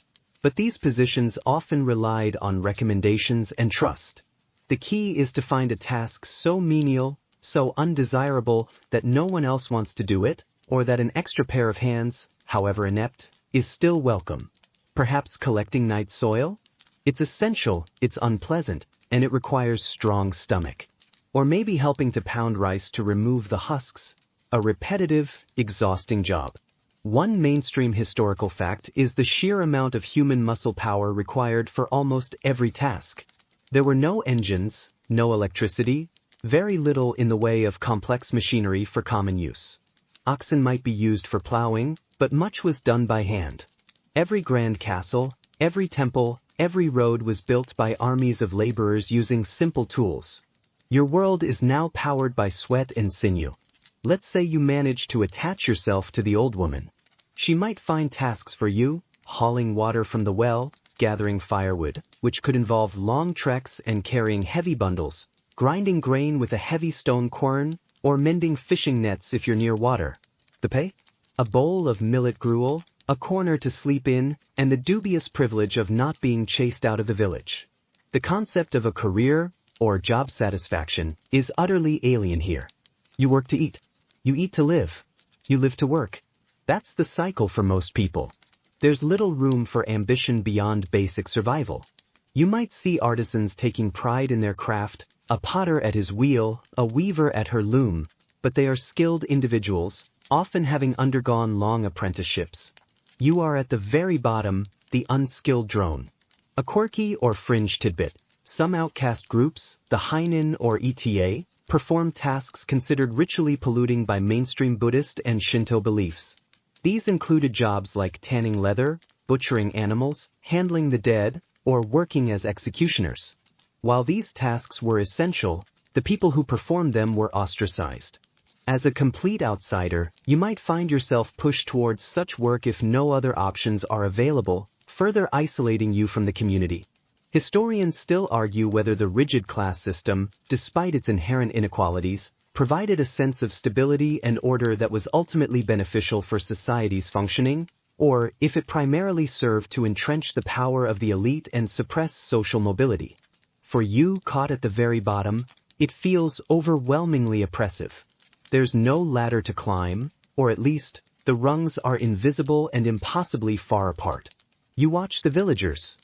But these positions often relied on recommendations and trust. The key is to find a task so menial, so undesirable that no one else wants to do it, or that an extra pair of hands, however inept, is still welcome. Perhaps collecting night soil? It's essential, it's unpleasant, and it requires strong stomach. Or maybe helping to pound rice to remove the husks, a repetitive, exhausting job. One mainstream historical fact is the sheer amount of human muscle power required for almost every task. There were no engines, no electricity, very little in the way of complex machinery for common use. Oxen might be used for plowing, but much was done by hand. Every grand castle, every temple, every road was built by armies of laborers using simple tools. Your world is now powered by sweat and sinew. Let's say you manage to attach yourself to the old woman. She might find tasks for you, hauling water from the well, gathering firewood, which could involve long treks and carrying heavy bundles, grinding grain with a heavy stone quern, or mending fishing nets if you're near water. The pay? A bowl of millet gruel, a corner to sleep in, and the dubious privilege of not being chased out of the village. The concept of a career, or job satisfaction, is utterly alien here. You work to eat. You eat to live. You live to work. That's the cycle for most people. There's little room for ambition beyond basic survival. You might see artisans taking pride in their craft, a potter at his wheel, a weaver at her loom, but they are skilled individuals, often having undergone long apprenticeships. You are at the very bottom, the unskilled drone. A quirky or fringe tidbit. Some outcast groups, the Hainin or ETA, perform tasks considered ritually polluting by mainstream Buddhist and Shinto beliefs. These included jobs like tanning leather, butchering animals, handling the dead, or working as executioners. While these tasks were essential, the people who performed them were ostracized. As a complete outsider, you might find yourself pushed towards such work if no other options are available, further isolating you from the community. Historians still argue whether the rigid class system, despite its inherent inequalities, provided a sense of stability and order that was ultimately beneficial for society's functioning, or if it primarily served to entrench the power of the elite and suppress social mobility. For you caught at the very bottom, it feels overwhelmingly oppressive. There's no ladder to climb, or at least, the rungs are invisible and impossibly far apart. You watch the villagers.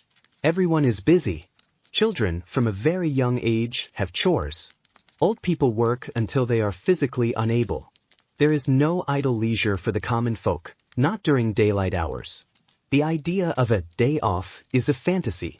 Everyone is busy. Children, from a very young age, have chores. Old people work until they are physically unable. There is no idle leisure for the common folk, not during daylight hours. The idea of a day off is a fantasy.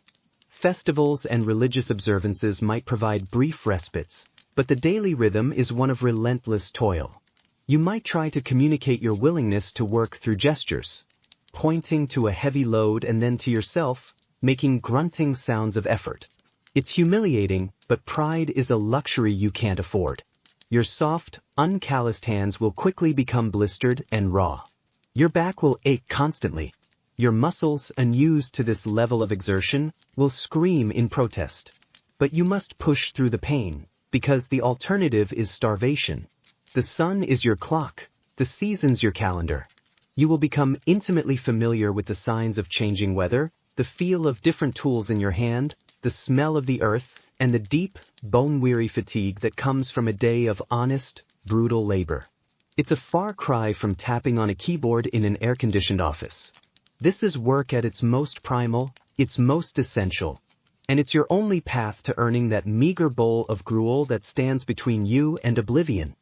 Festivals and religious observances might provide brief respites, but the daily rhythm is one of relentless toil. You might try to communicate your willingness to work through gestures, pointing to a heavy load and then to yourself, making grunting sounds of effort. It's humiliating, but pride is a luxury you can't afford. Your soft, uncalloused hands will quickly become blistered and raw. Your back will ache constantly. Your muscles, unused to this level of exertion, will scream in protest. But you must push through the pain, because the alternative is starvation. The sun is your clock, the seasons your calendar. You will become intimately familiar with the signs of changing weather, the feel of different tools in your hand, the smell of the earth, and the deep, bone-weary fatigue that comes from a day of honest, brutal labor. It's a far cry from tapping on a keyboard in an air-conditioned office. This is work at its most primal, its most essential, and it's your only path to earning that meager bowl of gruel that stands between you and oblivion.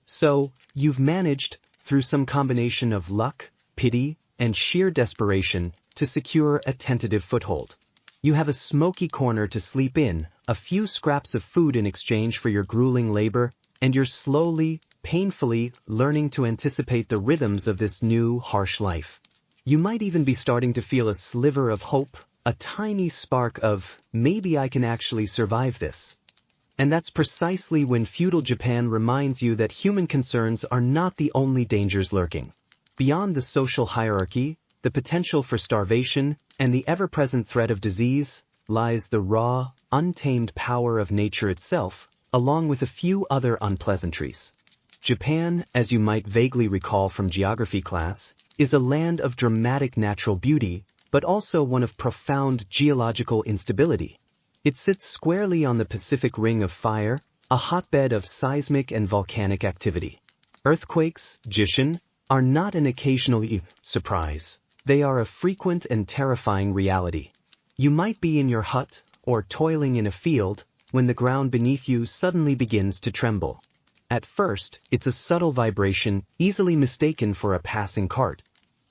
So, you've managed, through some combination of luck, pity, and sheer desperation, to secure a tentative foothold. You have a smoky corner to sleep in, a few scraps of food in exchange for your grueling labor, and you're slowly, painfully, learning to anticipate the rhythms of this new, harsh life. You might even be starting to feel a sliver of hope, a tiny spark of, maybe I can actually survive this. And that's precisely when feudal Japan reminds you that human concerns are not the only dangers lurking. Beyond the social hierarchy, the potential for starvation, and the ever-present threat of disease, lies the raw, untamed power of nature itself, along with a few other unpleasantries. Japan, as you might vaguely recall from geography class, is a land of dramatic natural beauty, but also one of profound geological instability. It sits squarely on the Pacific Ring of Fire, a hotbed of seismic and volcanic activity. Earthquakes, Jishin, are not an occasional surprise. They are a frequent and terrifying reality. You might be in your hut, or toiling in a field, when the ground beneath you suddenly begins to tremble. At first, it's a subtle vibration, easily mistaken for a passing cart.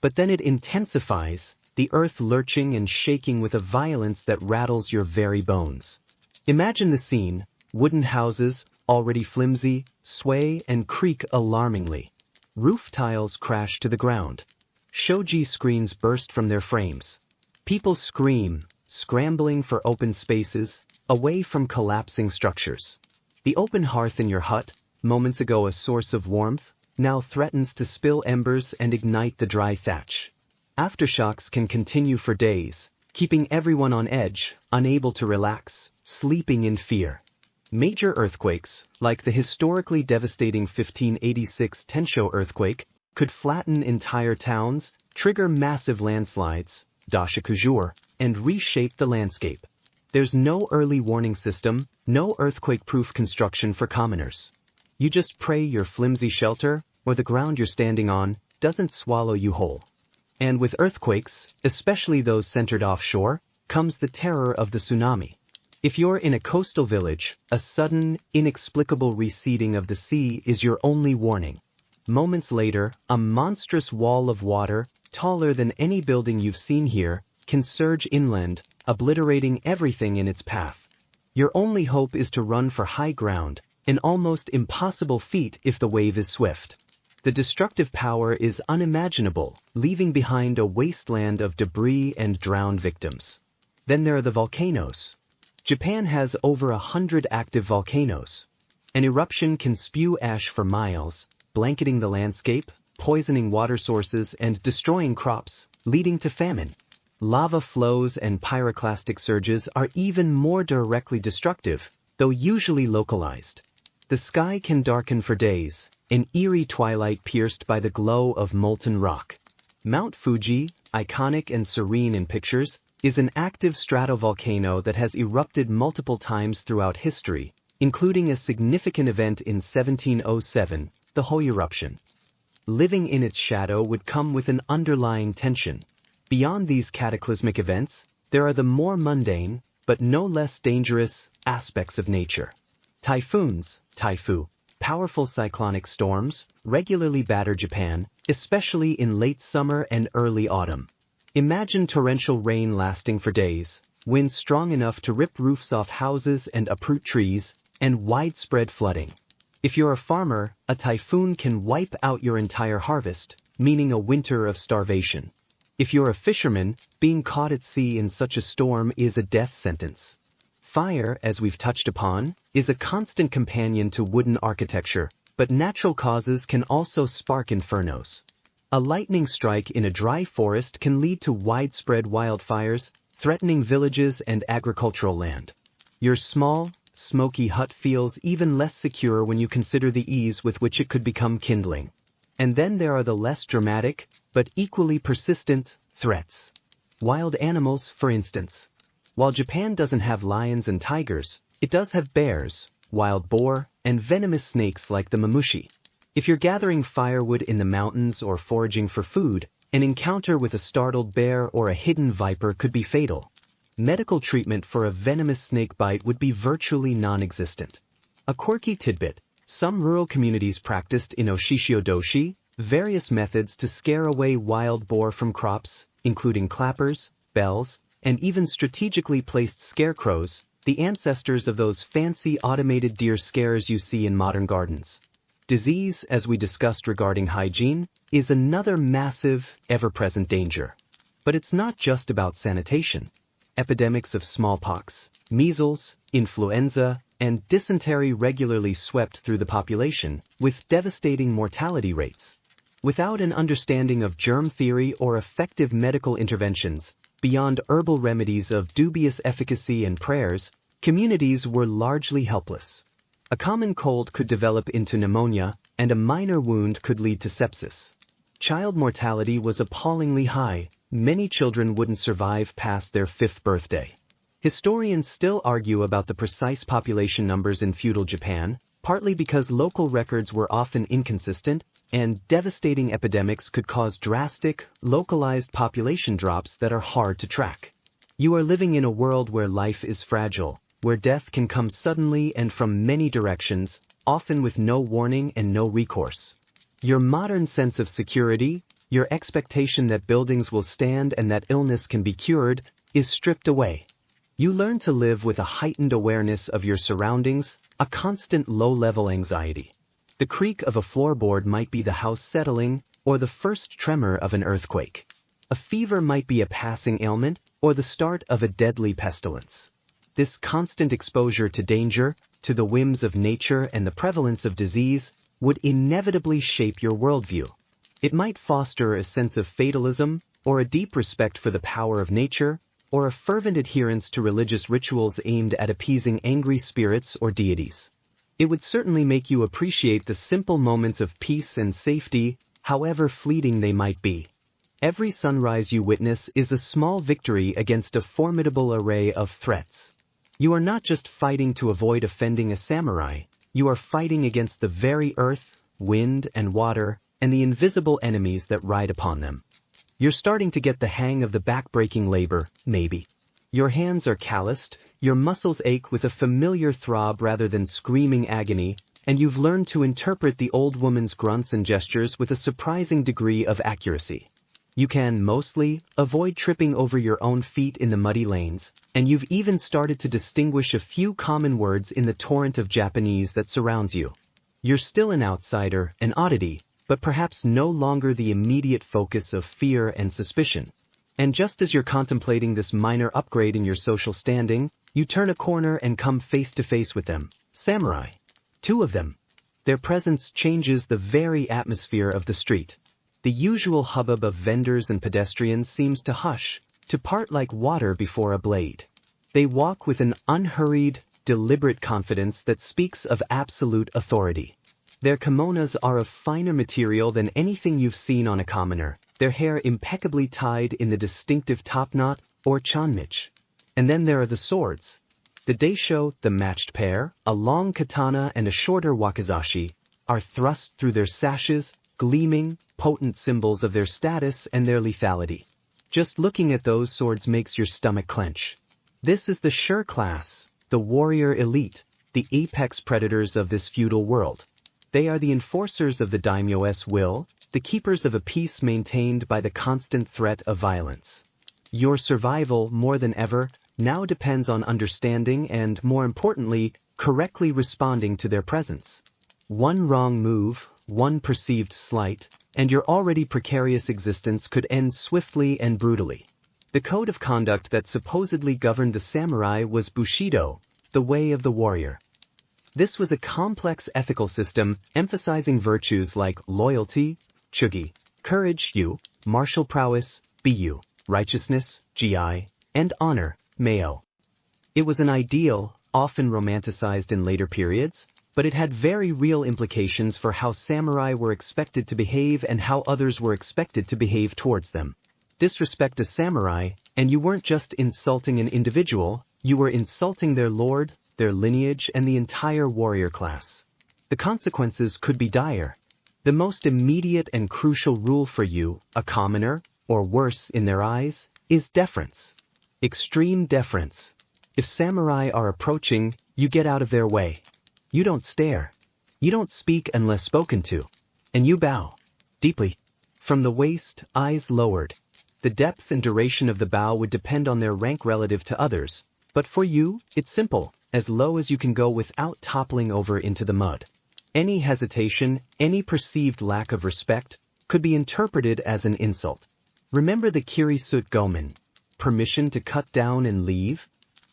But then it intensifies, the earth lurching and shaking with a violence that rattles your very bones. Imagine the scene: wooden houses, already flimsy, sway and creak alarmingly. Roof tiles crash to the ground. Shoji screens burst from their frames. People scream, scrambling for open spaces, away from collapsing structures. The open hearth in your hut, moments ago a source of warmth, now threatens to spill embers and ignite the dry thatch. Aftershocks can continue for days, keeping everyone on edge, unable to relax, sleeping in fear. Major earthquakes, like the historically devastating 1586 Tensho earthquake, could flatten entire towns, trigger massive landslides, dashikujure, and reshape the landscape. There's no early warning system, no earthquake-proof construction for commoners. You just pray your flimsy shelter, or the ground you're standing on, doesn't swallow you whole. And with earthquakes, especially those centered offshore, comes the terror of the tsunami. If you're in a coastal village, a sudden, inexplicable receding of the sea is your only warning. Moments later, a monstrous wall of water, taller than any building you've seen here, can surge inland, obliterating everything in its path. Your only hope is to run for high ground, an almost impossible feat if the wave is swift. The destructive power is unimaginable, leaving behind a wasteland of debris and drowned victims. Then there are the volcanoes. Japan has over 100 active volcanoes. An eruption can spew ash for miles, blanketing the landscape, poisoning water sources and destroying crops, leading to famine. Lava flows and pyroclastic surges are even more directly destructive, though usually localized. The sky can darken for days, an eerie twilight pierced by the glow of molten rock. Mount Fuji, iconic and serene in pictures, is an active stratovolcano that has erupted multiple times throughout history, including a significant event in 1707, the Hoi eruption. Living in its shadow would come with an underlying tension. Beyond these cataclysmic events, there are the more mundane, but no less dangerous, aspects of nature. Typhoons, taifu, powerful cyclonic storms, regularly batter Japan, especially in late summer and early autumn. Imagine torrential rain lasting for days, winds strong enough to rip roofs off houses and uproot trees, and widespread flooding. If you're a farmer, a typhoon can wipe out your entire harvest, meaning a winter of starvation. If you're a fisherman, being caught at sea in such a storm is a death sentence. Fire, as we've touched upon, is a constant companion to wooden architecture, but natural causes can also spark infernos. A lightning strike in a dry forest can lead to widespread wildfires, threatening villages and agricultural land. Your small, smoky hut feels even less secure when you consider the ease with which it could become kindling. And then there are the less dramatic, but equally persistent, threats. Wild animals, for instance. While Japan doesn't have lions and tigers, it does have bears, wild boar, and venomous snakes like the mamushi. If you're gathering firewood in the mountains or foraging for food, an encounter with a startled bear or a hidden viper could be fatal. Medical treatment for a venomous snake bite would be virtually non-existent. A quirky tidbit: some rural communities practiced in oshishio-doshi, various methods to scare away wild boar from crops, including clappers, bells, and even strategically placed scarecrows, the ancestors of those fancy automated deer scares you see in modern gardens. Disease, as we discussed regarding hygiene, is another massive, ever-present danger. But it's not just about sanitation. Epidemics of smallpox, measles, influenza, and dysentery regularly swept through the population, with devastating mortality rates. Without an understanding of germ theory or effective medical interventions, beyond herbal remedies of dubious efficacy and prayers, communities were largely helpless. A common cold could develop into pneumonia, and a minor wound could lead to sepsis. Child mortality was appallingly high. Many children wouldn't survive past their 5th birthday. Historians still argue about the precise population numbers in feudal Japan, partly because local records were often inconsistent, and devastating epidemics could cause drastic, localized population drops that are hard to track. You are living in a world where life is fragile, where death can come suddenly and from many directions, often with no warning and no recourse. Your modern sense of security, Your expectation that buildings will stand and that illness can be cured is stripped away. You learn to live with a heightened awareness of your surroundings, a constant low-level anxiety. The creak of a floorboard might be the house settling, or the first tremor of an earthquake. A fever might be a passing ailment, or the start of a deadly pestilence. This constant exposure to danger, to the whims of nature and the prevalence of disease, would inevitably shape your worldview. It might foster a sense of fatalism, or a deep respect for the power of nature, or a fervent adherence to religious rituals aimed at appeasing angry spirits or deities. It would certainly make you appreciate the simple moments of peace and safety, however fleeting they might be. Every sunrise you witness is a small victory against a formidable array of threats. You are not just fighting to avoid offending a samurai, you are fighting against the very earth, wind, and water, and the invisible enemies that ride upon them. You're starting to get the hang of the back-breaking labor, maybe. Your hands are calloused, your muscles ache with a familiar throb rather than screaming agony, and you've learned to interpret the old woman's grunts and gestures with a surprising degree of accuracy. You can, mostly, avoid tripping over your own feet in the muddy lanes, and you've even started to distinguish a few common words in the torrent of Japanese that surrounds you. You're still an outsider, an oddity, but perhaps no longer the immediate focus of fear and suspicion. And just as you're contemplating this minor upgrade in your social standing, you turn a corner and come face to face with them, samurai. 2 of them. Their presence changes the very atmosphere of the street. The usual hubbub of vendors and pedestrians seems to hush, to part like water before a blade. They walk with an unhurried, deliberate confidence that speaks of absolute authority. Their kimonos are of finer material than anything you've seen on a commoner, their hair impeccably tied in the distinctive topknot or chanmichi. And then there are the swords. The daisho, the matched pair, a long katana and a shorter wakizashi, are thrust through their sashes, gleaming, potent symbols of their status and their lethality. Just looking at those swords makes your stomach clench. This is the Sure class, the warrior elite, the apex predators of this feudal world. They are the enforcers of the daimyo's will, the keepers of a peace maintained by the constant threat of violence. Your survival, more than ever, now depends on understanding and, more importantly, correctly responding to their presence. One wrong move, one perceived slight, and your already precarious existence could end swiftly and brutally. The code of conduct that supposedly governed the samurai was Bushido, the way of the warrior. This was a complex ethical system emphasizing virtues like loyalty, chugi, courage, yu, martial prowess, bu, righteousness, gi, and honor, meo. It was an ideal, often romanticized in later periods, but it had very real implications for how samurai were expected to behave and how others were expected to behave towards them. Disrespect a samurai, and you weren't just insulting an individual, you were insulting their lord, their lineage, and the entire warrior class. The consequences could be dire. The most immediate and crucial rule for you, a commoner, or worse in their eyes, is deference. Extreme deference. If samurai are approaching, you get out of their way. You don't stare. You don't speak unless spoken to. And you bow. Deeply. From the waist, eyes lowered. The depth and duration of the bow would depend on their rank relative to others, but for you, it's simple, as low as you can go without toppling over into the mud. Any hesitation, any perceived lack of respect, could be interpreted as an insult. Remember the Kirisut Gomen, permission to cut down and leave?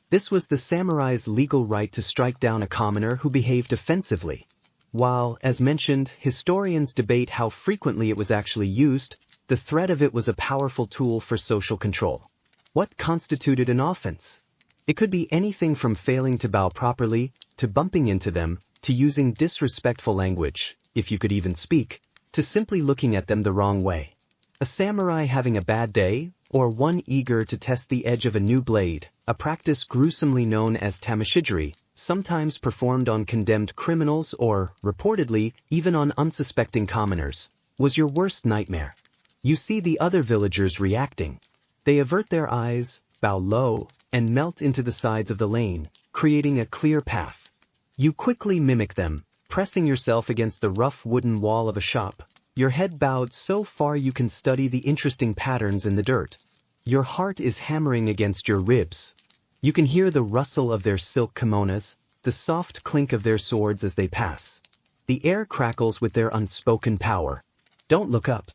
This was the samurai's legal right to strike down a commoner who behaved offensively. While, as mentioned, historians debate how frequently it was actually used, the threat of it was a powerful tool for social control. What constituted an offense? It could be anything from failing to bow properly, to bumping into them, to using disrespectful language, if you could even speak, to simply looking at them the wrong way. A samurai having a bad day, or one eager to test the edge of a new blade, a practice gruesomely known as tamashijiri, sometimes performed on condemned criminals or, reportedly, even on unsuspecting commoners, was your worst nightmare. You see the other villagers reacting. They avert their eyes, bow low, and melt into the sides of the lane, creating a clear path. You quickly mimic them, pressing yourself against the rough wooden wall of a shop, Your head bowed so far you can study the interesting patterns in the dirt. Your heart is hammering against your ribs. You can hear the rustle of their silk kimonos, the soft clink of their swords as they pass. The air crackles with their unspoken power. Don't look up.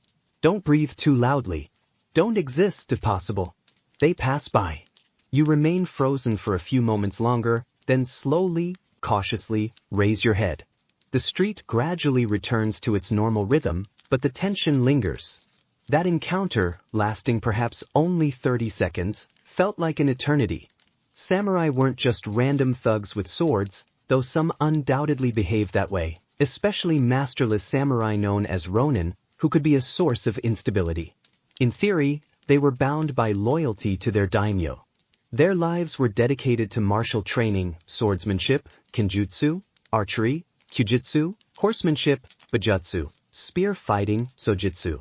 Don't breathe too loudly. Don't exist if possible. They pass by. You remain frozen for a few moments longer, then slowly, cautiously, raise your head. The street gradually returns to its normal rhythm, but the tension lingers. That encounter, lasting perhaps only 30 seconds, felt like an eternity. Samurai weren't just random thugs with swords, though some undoubtedly behaved that way, especially masterless samurai known as ronin, who could be a source of instability. In theory, they were bound by loyalty to their daimyo. Their lives were dedicated to martial training, swordsmanship, kenjutsu, archery, kyujitsu, horsemanship, bujutsu, spear fighting, sojitsu.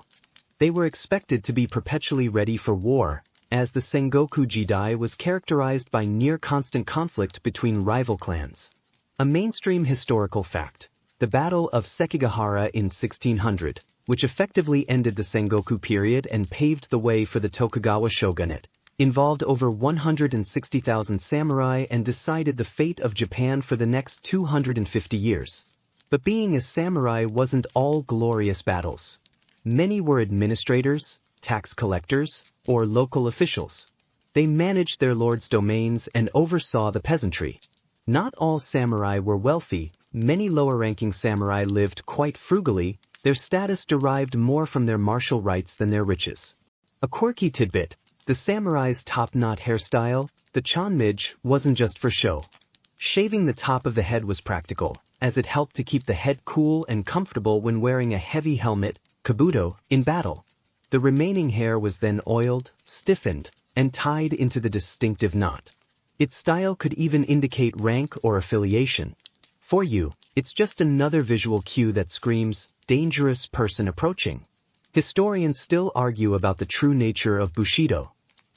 They were expected to be perpetually ready for war, as the Sengoku Jidai was characterized by near-constant conflict between rival clans. A mainstream historical fact, the Battle of Sekigahara in 1600, which effectively ended the Sengoku period and paved the way for the Tokugawa shogunate, involved over 160,000 samurai and decided the fate of Japan for the next 250 years. But being a samurai wasn't all glorious battles. Many were administrators, tax collectors, or local officials. They managed their lord's domains and oversaw the peasantry. Not all samurai were wealthy. Many lower-ranking samurai lived quite frugally. Their status derived more from their martial rights than their riches. A quirky tidbit, the samurai's top-knot hairstyle, the chanmij, wasn't just for show. Shaving the top of the head was practical, as it helped to keep the head cool and comfortable when wearing a heavy helmet, kabuto, in battle. The remaining hair was then oiled, stiffened, and tied into the distinctive knot. Its style could even indicate rank or affiliation. For you, it's just another visual cue that screams, dangerous person approaching. Historians still argue about the true nature of Bushido.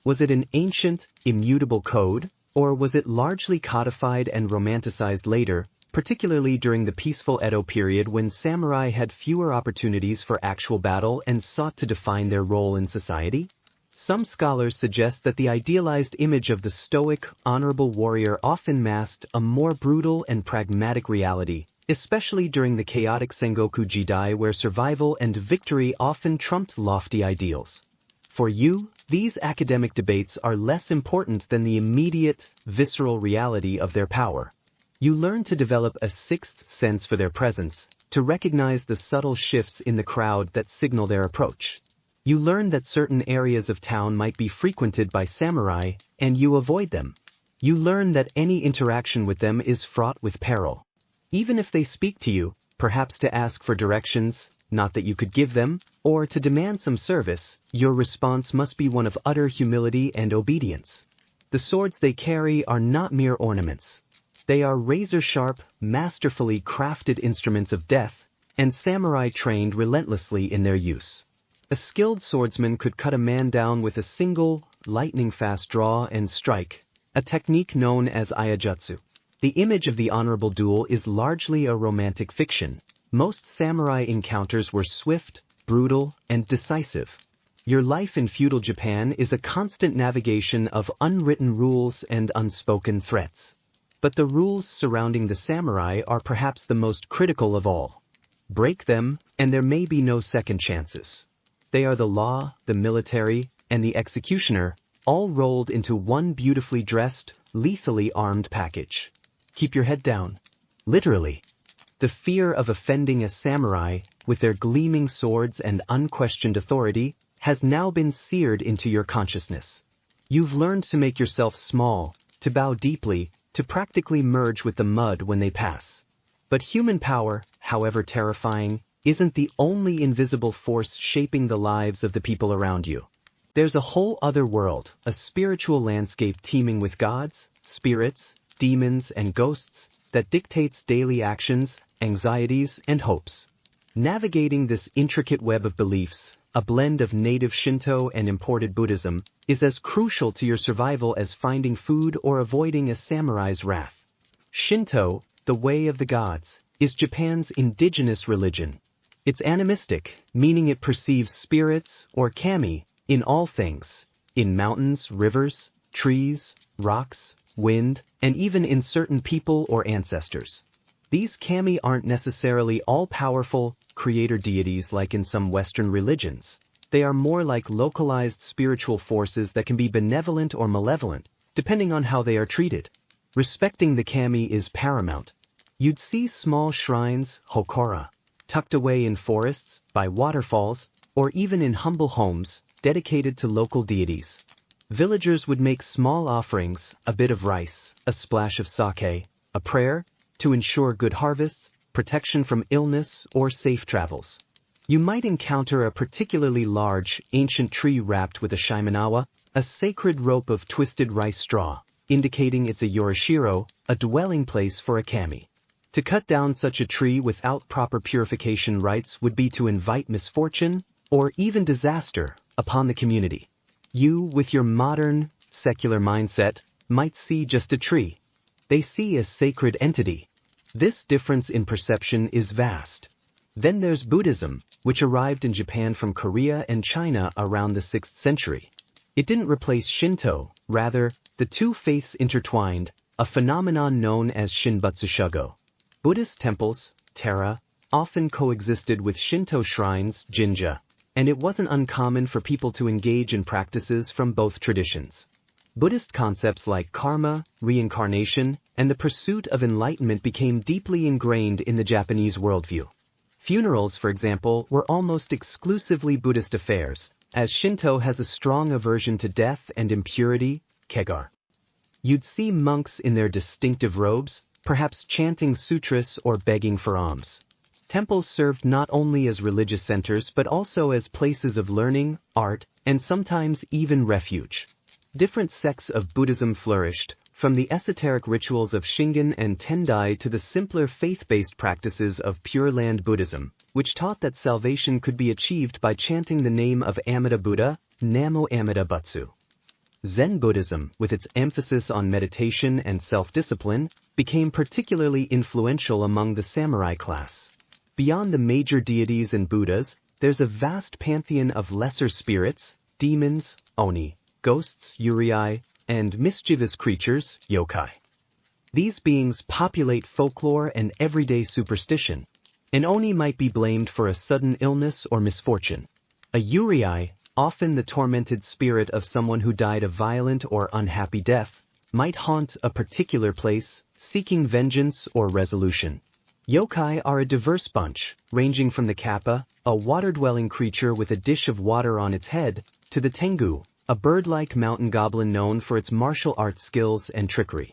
Was it an ancient, immutable code, or was it largely codified and romanticized later, particularly during the peaceful Edo period when samurai had fewer opportunities for actual battle and sought to define their role in society? Some scholars suggest that the idealized image of the stoic, honorable warrior often masked a more brutal and pragmatic reality, especially during the chaotic Sengoku Jidai where survival and victory often trumped lofty ideals. For you, these academic debates are less important than the immediate, visceral reality of their power. You learn to develop a sixth sense for their presence, to recognize the subtle shifts in the crowd that signal their approach. You learn that certain areas of town might be frequented by samurai, and you avoid them. You learn that any interaction with them is fraught with peril. Even if they speak to you, perhaps to ask for directions, not that you could give them, or to demand some service, your response must be one of utter humility and obedience. The swords they carry are not mere ornaments. They are razor-sharp, masterfully crafted instruments of death, and samurai trained relentlessly in their use. A skilled swordsman could cut a man down with a single, lightning-fast draw and strike, a technique known as iajutsu. The image of the honorable duel is largely a romantic fiction. Most samurai encounters were swift, brutal, and decisive. Your life in feudal Japan is a constant navigation of unwritten rules and unspoken threats. But the rules surrounding the samurai are perhaps the most critical of all. Break them, and there may be no second chances. They are the law, the military, and the executioner, all rolled into one beautifully dressed, lethally armed package. Keep your head down. Literally. The fear of offending a samurai, with their gleaming swords and unquestioned authority, has now been seared into your consciousness. You've learned to make yourself small, to bow deeply, to practically merge with the mud when they pass. But human power, however terrifying, isn't the only invisible force shaping the lives of the people around you. There's a whole other world, a spiritual landscape teeming with gods, spirits, demons, and ghosts, that dictates daily actions, anxieties, and hopes. Navigating this intricate web of beliefs, a blend of native Shinto and imported Buddhism, is as crucial to your survival as finding food or avoiding a samurai's wrath. Shinto, the way of the gods, is Japan's indigenous religion. It's animistic, meaning it perceives spirits, or kami, in all things, in mountains, rivers, trees, rocks, wind, and even in certain people or ancestors. These kami aren't necessarily all-powerful, creator deities like in some Western religions. They are more like localized spiritual forces that can be benevolent or malevolent, depending on how they are treated. Respecting the kami is paramount. You'd see small shrines, hokora, tucked away in forests, by waterfalls, or even in humble homes, dedicated to local deities. Villagers would make small offerings, a bit of rice, a splash of sake, a prayer, to ensure good harvests, protection from illness, or safe travels. You might encounter a particularly large, ancient tree wrapped with a shimenawa, a sacred rope of twisted rice straw, indicating it's a yorishiro, a dwelling place for a kami. To cut down such a tree without proper purification rites would be to invite misfortune, or even disaster, upon the community. You, with your modern, secular mindset, might see just a tree. They see a sacred entity. This difference in perception is vast. Then there's Buddhism, which arrived in Japan from Korea and China around the 6th century. It didn't replace Shinto, rather, the two faiths intertwined, a phenomenon known as Shinbutsushugo. Buddhist temples, Tera, often coexisted with Shinto shrines, Jinja, and it wasn't uncommon for people to engage in practices from both traditions. Buddhist concepts like karma, reincarnation, and the pursuit of enlightenment became deeply ingrained in the Japanese worldview. Funerals, for example, were almost exclusively Buddhist affairs, as Shinto has a strong aversion to death and impurity, kegar. You'd see monks in their distinctive robes, perhaps chanting sutras or begging for alms. Temples served not only as religious centers but also as places of learning, art, and sometimes even refuge. Different sects of Buddhism flourished, from the esoteric rituals of Shingon and Tendai to the simpler faith-based practices of Pure Land Buddhism, which taught that salvation could be achieved by chanting the name of Amida Buddha, Namo Amida Butsu. Zen Buddhism, with its emphasis on meditation and self-discipline, became particularly influential among the samurai class. Beyond the major deities and Buddhas, there's a vast pantheon of lesser spirits, demons, oni, ghosts, yurei, and mischievous creatures, yokai. These beings populate folklore and everyday superstition. An oni might be blamed for a sudden illness or misfortune. A yurei, often the tormented spirit of someone who died a violent or unhappy death, might haunt a particular place, seeking vengeance or resolution. Yokai are a diverse bunch, ranging from the kappa, a water-dwelling creature with a dish of water on its head, to the tengu, a bird-like mountain goblin known for its martial arts skills and trickery.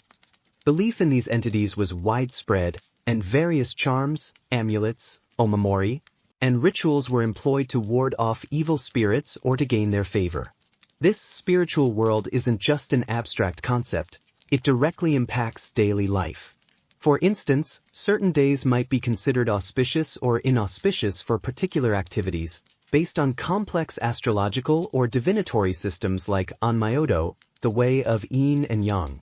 Belief in these entities was widespread, and various charms, amulets, omamori, and rituals were employed to ward off evil spirits or to gain their favor. This spiritual world isn't just an abstract concept, it directly impacts daily life. For instance, certain days might be considered auspicious or inauspicious for particular activities, based on complex astrological or divinatory systems like Onmyodo, the way of yin and yang.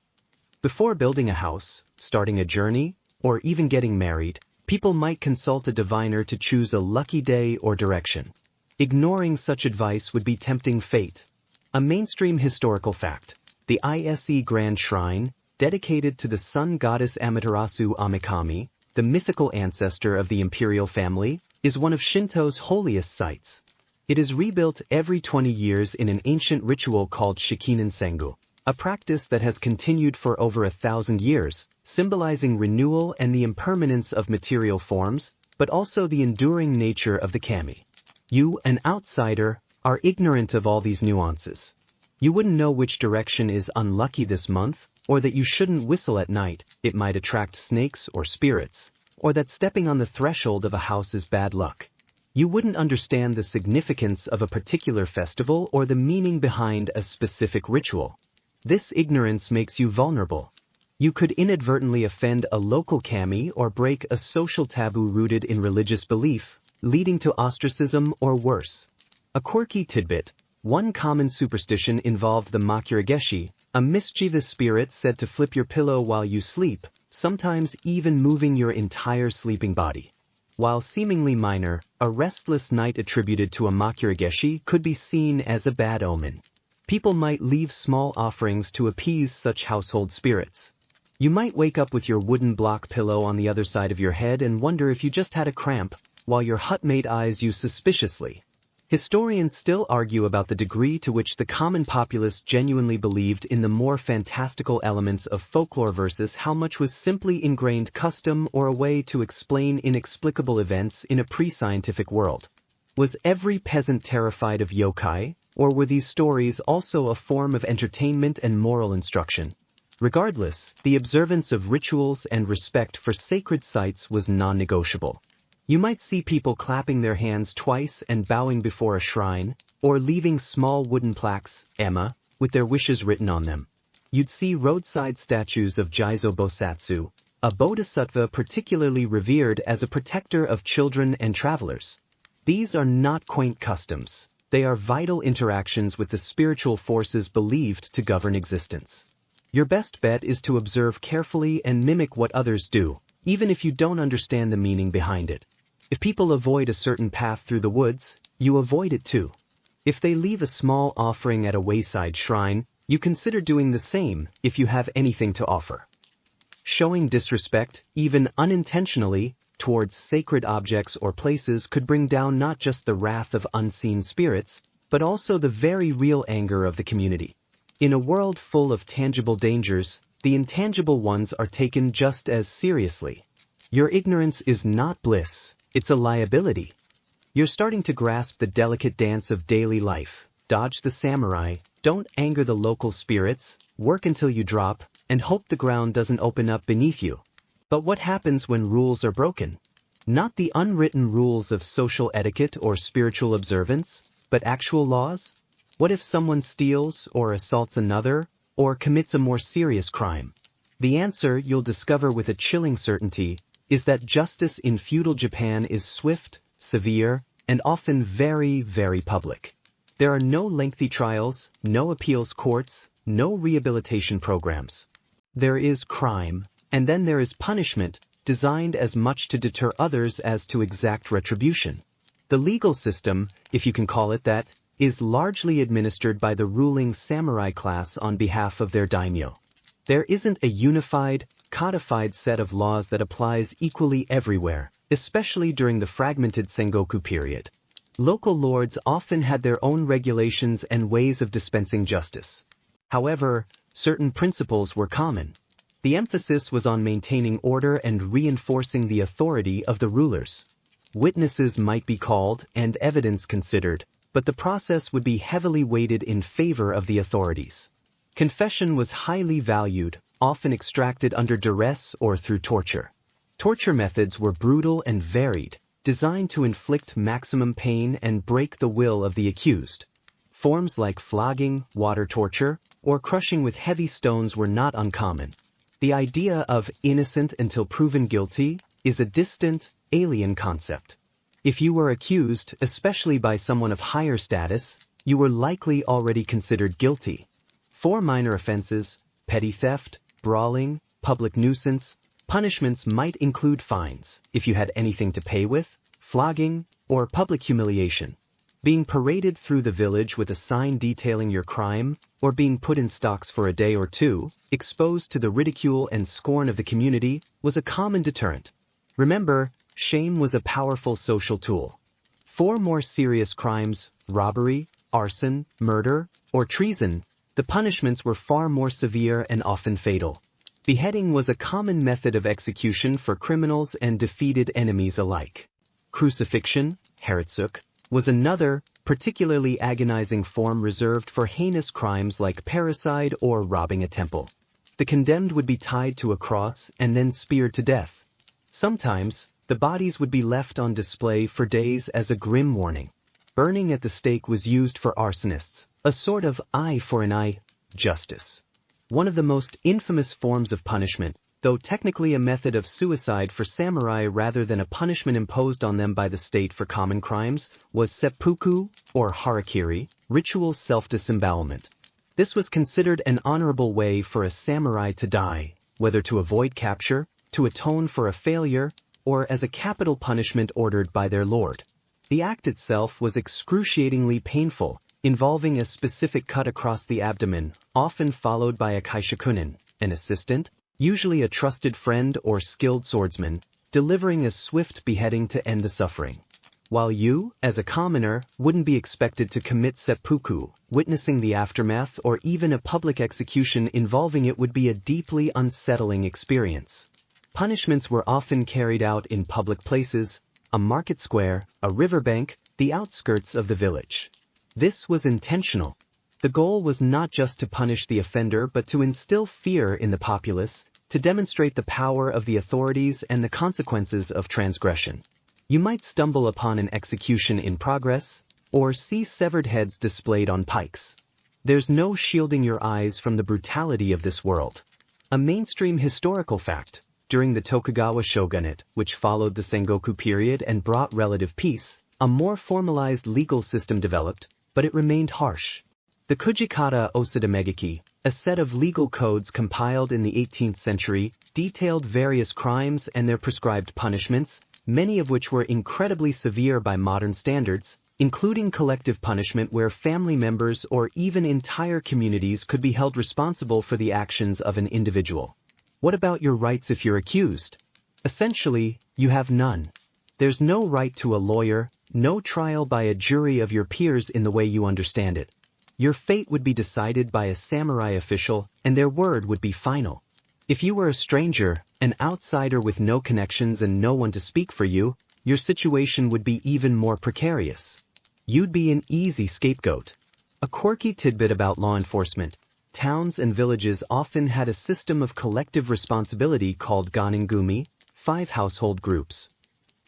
Before building a house, starting a journey, or even getting married, people might consult a diviner to choose a lucky day or direction. Ignoring such advice would be tempting fate. A mainstream historical fact, the Ise Grand Shrine, dedicated to the sun goddess Amaterasu Amikami, the mythical ancestor of the imperial family, is one of Shinto's holiest sites. It is rebuilt every 20 years in an ancient ritual called Shikinen Sengu, a practice that has continued for over 1,000 years, symbolizing renewal and the impermanence of material forms, but also the enduring nature of the kami. You, an outsider, are ignorant of all these nuances. You wouldn't know which direction is unlucky this month, or that you shouldn't whistle at night, it might attract snakes or spirits, or that stepping on the threshold of a house is bad luck. You wouldn't understand the significance of a particular festival or the meaning behind a specific ritual. This ignorance makes you vulnerable. You could inadvertently offend a local kami or break a social taboo rooted in religious belief, leading to ostracism or worse. A quirky tidbit, one common superstition involved the makurageshi, a mischievous spirit said to flip your pillow while you sleep, sometimes even moving your entire sleeping body. While seemingly minor, a restless night attributed to a makurageshi could be seen as a bad omen. People might leave small offerings to appease such household spirits. You might wake up with your wooden block pillow on the other side of your head and wonder if you just had a cramp, while your hutmate eyes you suspiciously. Historians still argue about the degree to which the common populace genuinely believed in the more fantastical elements of folklore versus how much was simply ingrained custom or a way to explain inexplicable events in a pre-scientific world. Was every peasant terrified of yokai, or were these stories also a form of entertainment and moral instruction? Regardless, the observance of rituals and respect for sacred sites was non-negotiable. You might see people clapping their hands twice and bowing before a shrine, or leaving small wooden plaques, Emma, with their wishes written on them. You'd see roadside statues of Jizo Bosatsu, a bodhisattva particularly revered as a protector of children and travelers. These are not quaint customs. They are vital interactions with the spiritual forces believed to govern existence. Your best bet is to observe carefully and mimic what others do, even if you don't understand the meaning behind it. If people avoid a certain path through the woods, you avoid it too. If they leave a small offering at a wayside shrine, you consider doing the same if you have anything to offer. Showing disrespect, even unintentionally, towards sacred objects or places could bring down not just the wrath of unseen spirits, but also the very real anger of the community. In a world full of tangible dangers, the intangible ones are taken just as seriously. Your ignorance is not bliss, it's a liability. You're starting to grasp the delicate dance of daily life. Dodge the samurai, don't anger the local spirits, work until you drop, and hope the ground doesn't open up beneath you. But what happens when rules are broken? Not the unwritten rules of social etiquette or spiritual observance, but actual laws? What if someone steals or assaults another, or commits a more serious crime? The answer, you'll discover with a chilling certainty, is that justice in feudal Japan is swift, severe, and often very, very public. There are no lengthy trials, no appeals courts, no rehabilitation programs. There is crime, and then there is punishment, designed as much to deter others as to exact retribution. The legal system, if you can call it that, is largely administered by the ruling samurai class on behalf of their daimyo. There isn't a unified, codified set of laws that applies equally everywhere, especially during the fragmented Sengoku period. Local lords often had their own regulations and ways of dispensing justice. However, certain principles were common. The emphasis was on maintaining order and reinforcing the authority of the rulers. Witnesses might be called and evidence considered, but the process would be heavily weighted in favor of the authorities. Confession was highly valued, often extracted under duress or through torture. Torture methods were brutal and varied, designed to inflict maximum pain and break the will of the accused. Forms like flogging, water torture, or crushing with heavy stones were not uncommon. The idea of innocent until proven guilty is a distant, alien concept. If you were accused, especially by someone of higher status, you were likely already considered guilty. For minor offenses, petty theft, brawling, public nuisance, punishments might include fines, if you had anything to pay with, flogging, or public humiliation. Being paraded through the village with a sign detailing your crime, or being put in stocks for a day or two, exposed to the ridicule and scorn of the community, was a common deterrent. Remember, shame was a powerful social tool. For more serious crimes, robbery, arson, murder, or treason, the punishments were far more severe and often fatal. Beheading was a common method of execution for criminals and defeated enemies alike. Crucifixion, heretsuk, was another, particularly agonizing form reserved for heinous crimes like parricide or robbing a temple. The condemned would be tied to a cross and then speared to death. Sometimes, the bodies would be left on display for days as a grim warning. Burning at the stake was used for arsonists, a sort of eye for an eye justice. One of the most infamous forms of punishment, though technically a method of suicide for samurai rather than a punishment imposed on them by the state for common crimes, was seppuku, or harakiri, ritual self-disembowelment. This was considered an honorable way for a samurai to die, whether to avoid capture, to atone for a failure, or as a capital punishment ordered by their lord. The act itself was excruciatingly painful, involving a specific cut across the abdomen, often followed by a kaishakunin, an assistant, usually a trusted friend or skilled swordsman, delivering a swift beheading to end the suffering. While you, as a commoner, wouldn't be expected to commit seppuku, witnessing the aftermath or even a public execution involving it would be a deeply unsettling experience. Punishments were often carried out in public places, a market square, a riverbank, the outskirts of the village. This was intentional. The goal was not just to punish the offender but to instill fear in the populace, to demonstrate the power of the authorities and the consequences of transgression. You might stumble upon an execution in progress, or see severed heads displayed on pikes. There's no shielding your eyes from the brutality of this world. A mainstream historical fact. During the Tokugawa shogunate, which followed the Sengoku period and brought relative peace, a more formalized legal system developed, but it remained harsh. The Kujikata Osada Megaki, a set of legal codes compiled in the 18th century, detailed various crimes and their prescribed punishments, many of which were incredibly severe by modern standards, including collective punishment where family members or even entire communities could be held responsible for the actions of an individual. What about your rights if you're accused? Essentially, you have none. There's no right to a lawyer, no trial by a jury of your peers in the way you understand it. Your fate would be decided by a samurai official, and their word would be final. If you were a stranger, an outsider with no connections and no one to speak for you, your situation would be even more precarious. You'd be an easy scapegoat. A quirky tidbit about law enforcement. Towns and villages often had a system of collective responsibility called ganingumi, 5 household groups.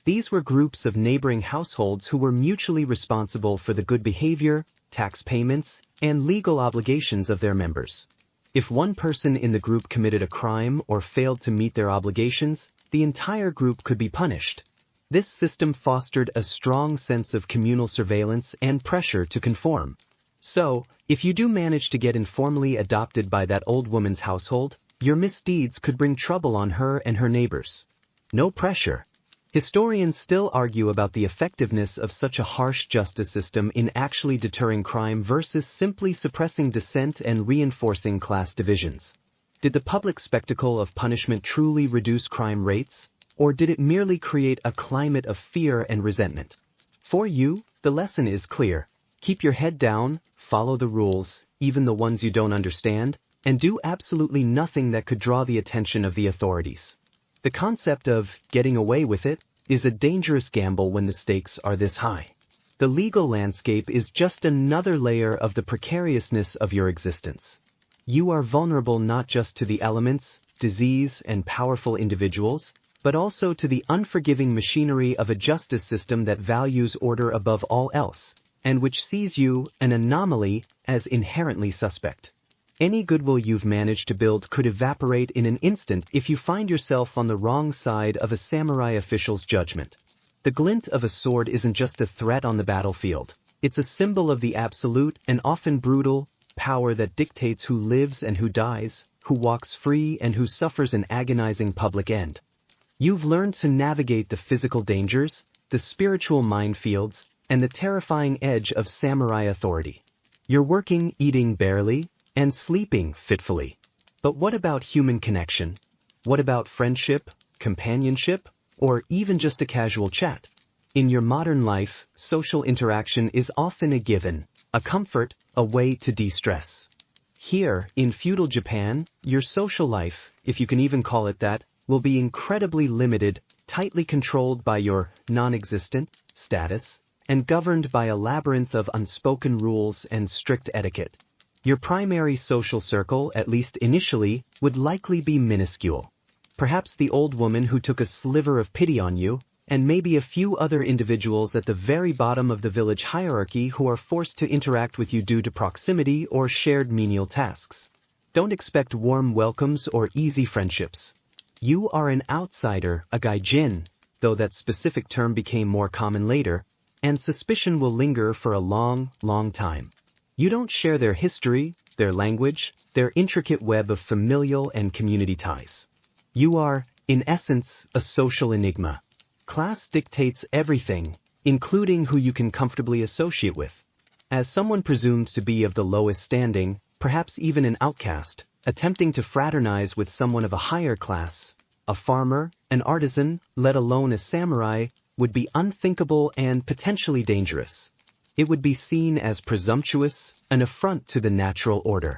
These were groups of neighboring households who were mutually responsible for the good behavior, tax payments, and legal obligations of their members. If one person in the group committed a crime or failed to meet their obligations, the entire group could be punished. This system fostered a strong sense of communal surveillance and pressure to conform. So, if you do manage to get informally adopted by that old woman's household, your misdeeds could bring trouble on her and her neighbors. No pressure. Historians still argue about the effectiveness of such a harsh justice system in actually deterring crime versus simply suppressing dissent and reinforcing class divisions. Did the public spectacle of punishment truly reduce crime rates, or did it merely create a climate of fear and resentment? For you, the lesson is clear. Keep your head down, follow the rules, even the ones you don't understand, and do absolutely nothing that could draw the attention of the authorities. The concept of getting away with it is a dangerous gamble when the stakes are this high. The legal landscape is just another layer of the precariousness of your existence. You are vulnerable not just to the elements, disease, and powerful individuals, but also to the unforgiving machinery of a justice system that values order above all else, and which sees you, an anomaly, as inherently suspect. Any goodwill you've managed to build could evaporate in an instant if you find yourself on the wrong side of a samurai official's judgment. The glint of a sword isn't just a threat on the battlefield. It's a symbol of the absolute and often brutal power that dictates who lives and who dies, who walks free and who suffers an agonizing public end. You've learned to navigate the physical dangers, the spiritual minefields, and the terrifying edge of samurai authority. You're working, eating barely, and sleeping fitfully. But what about human connection? What about friendship, companionship, or even just a casual chat? In your modern life, social interaction is often a given, a comfort, a way to de-stress. Here, in feudal Japan, your social life, if you can even call it that, will be incredibly limited, tightly controlled by your non-existent status, and governed by a labyrinth of unspoken rules and strict etiquette. Your primary social circle, at least initially, would likely be minuscule. Perhaps the old woman who took a sliver of pity on you, and maybe a few other individuals at the very bottom of the village hierarchy who are forced to interact with you due to proximity or shared menial tasks. Don't expect warm welcomes or easy friendships. You are an outsider, a gaijin, though that specific term became more common later, and suspicion will linger for a long, long time. You don't share their history, their language, their intricate web of familial and community ties. You are In essence, a social enigma. Class dictates everything, including who you can comfortably associate with. As someone presumed to be of the lowest standing, perhaps even an outcast, attempting to fraternize with someone of a higher class, a farmer, an artisan, let alone a samurai, would be unthinkable and potentially dangerous. It would be seen as presumptuous, an affront to the natural order.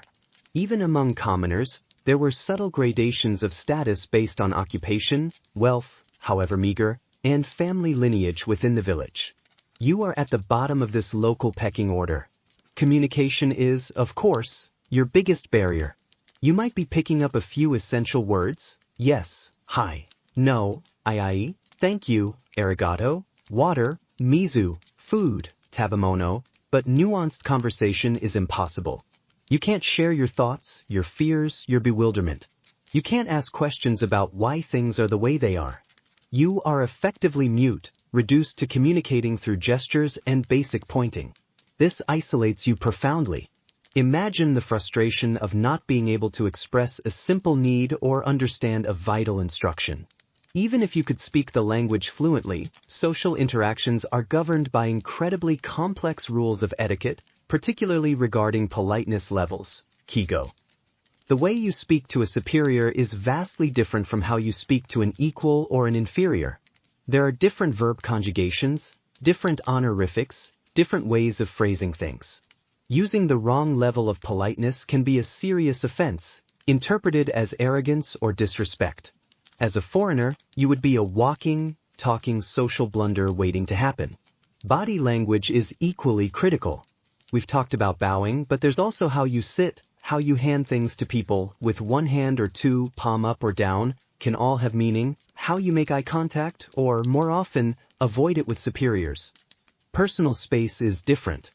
Even among commoners, there were subtle gradations of status based on occupation, wealth, however meager, and family lineage within the village. You are at the bottom of this local pecking order. Communication is, of course, your biggest barrier. You might be picking up a few essential words: yes, hi, no, ai, thank you, arigato, water, mizu, food, tabamono, but nuanced conversation is impossible. You can't share your thoughts, your fears, your bewilderment. You can't ask questions about why things are the way they are. You are effectively mute, reduced to communicating through gestures and basic pointing. This isolates you profoundly. Imagine the frustration of not being able to express a simple need or understand a vital instruction. Even if you could speak the language fluently, social interactions are governed by incredibly complex rules of etiquette, particularly regarding politeness levels, kigo. The way you speak to a superior is vastly different from how you speak to an equal or an inferior. There are different verb conjugations, different honorifics, different ways of phrasing things. Using the wrong level of politeness can be a serious offense, interpreted as arrogance or disrespect. As a foreigner, you would be a walking, talking social blunder waiting to happen. Body language is equally critical. We've talked about bowing, but there's also how you sit, how you hand things to people, with one hand or two, palm up or down, can all have meaning, how you make eye contact, or, more often, avoid it with superiors. Personal space is different.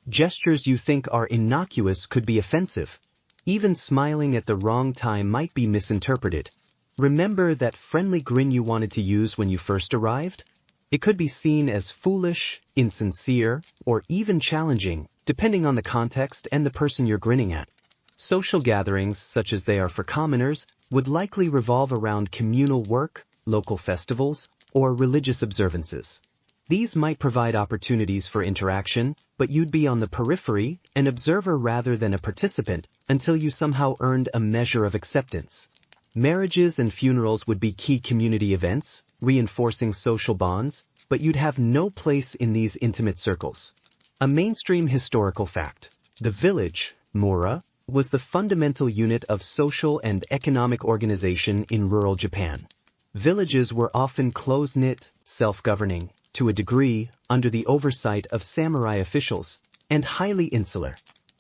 Gestures you think are innocuous could be offensive. Even smiling at the wrong time might be misinterpreted. Remember that friendly grin you wanted to use when you first arrived? It could be seen as foolish, insincere, or even challenging, depending on the context and the person you're grinning at. Social gatherings, such as they are for commoners, would likely revolve around communal work, local festivals, or religious observances. These might provide opportunities for interaction, but you'd be on the periphery, an observer rather than a participant, until you somehow earned a measure of acceptance. Marriages and funerals would be key community events, reinforcing social bonds, but you'd have no place in these intimate circles. A mainstream historical fact: the village, mura, was the fundamental unit of social and economic organization in rural Japan. Villages were often close-knit, self-governing, to a degree, under the oversight of samurai officials, and highly insular.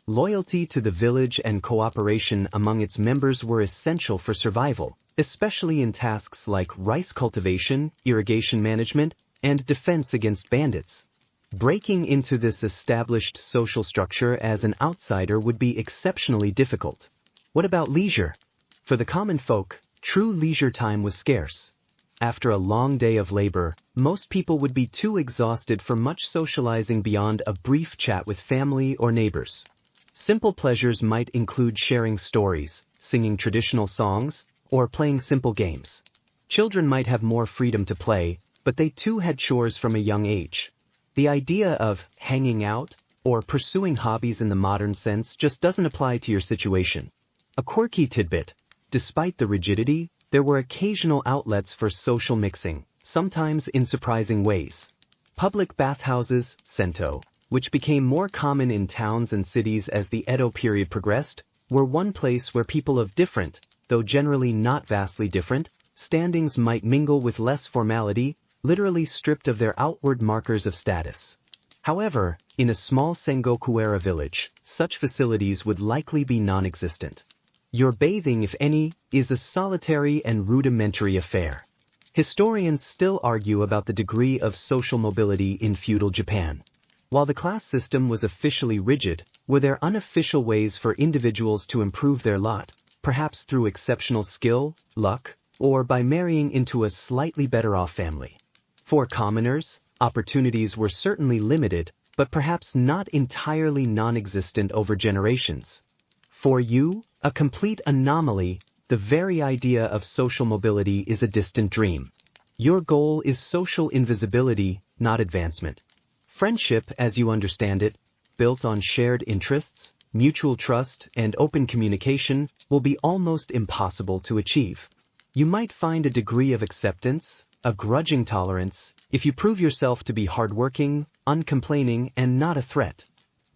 Loyalty to the village and cooperation among its members were essential for survival, especially in tasks like rice cultivation, irrigation management, and defense against bandits. Breaking into this established social structure as an outsider would be exceptionally difficult. What about leisure? For the common folk, true leisure time was scarce. After a long day of labor, most people would be too exhausted for much socializing beyond a brief chat with family or neighbors. Simple pleasures might include sharing stories, singing traditional songs, or playing simple games. Children might have more freedom to play, but they too had chores from a young age. The idea of hanging out or pursuing hobbies in the modern sense just doesn't apply to your situation. A quirky tidbit: despite the rigidity, there were occasional outlets for social mixing, sometimes in surprising ways. Public bathhouses, sento, which became more common in towns and cities as the Edo period progressed, were one place where people of different, though generally not vastly different, standings might mingle with less formality, literally stripped of their outward markers of status. However, in a small Sengoku-era village, such facilities would likely be non-existent. Your bathing, if any, is a solitary and rudimentary affair. Historians still argue about the degree of social mobility in feudal Japan. While the class system was officially rigid, were there unofficial ways for individuals to improve their lot, perhaps through exceptional skill, luck, or by marrying into a slightly better-off family? For commoners, opportunities were certainly limited, but perhaps not entirely non-existent over generations. For you, a complete anomaly, the very idea of social mobility is a distant dream. Your goal is social invisibility, not advancement. Friendship, as you understand it, built on shared interests, mutual trust, and open communication, will be almost impossible to achieve. You might find a degree of acceptance, a grudging tolerance, if you prove yourself to be hardworking, uncomplaining, and not a threat.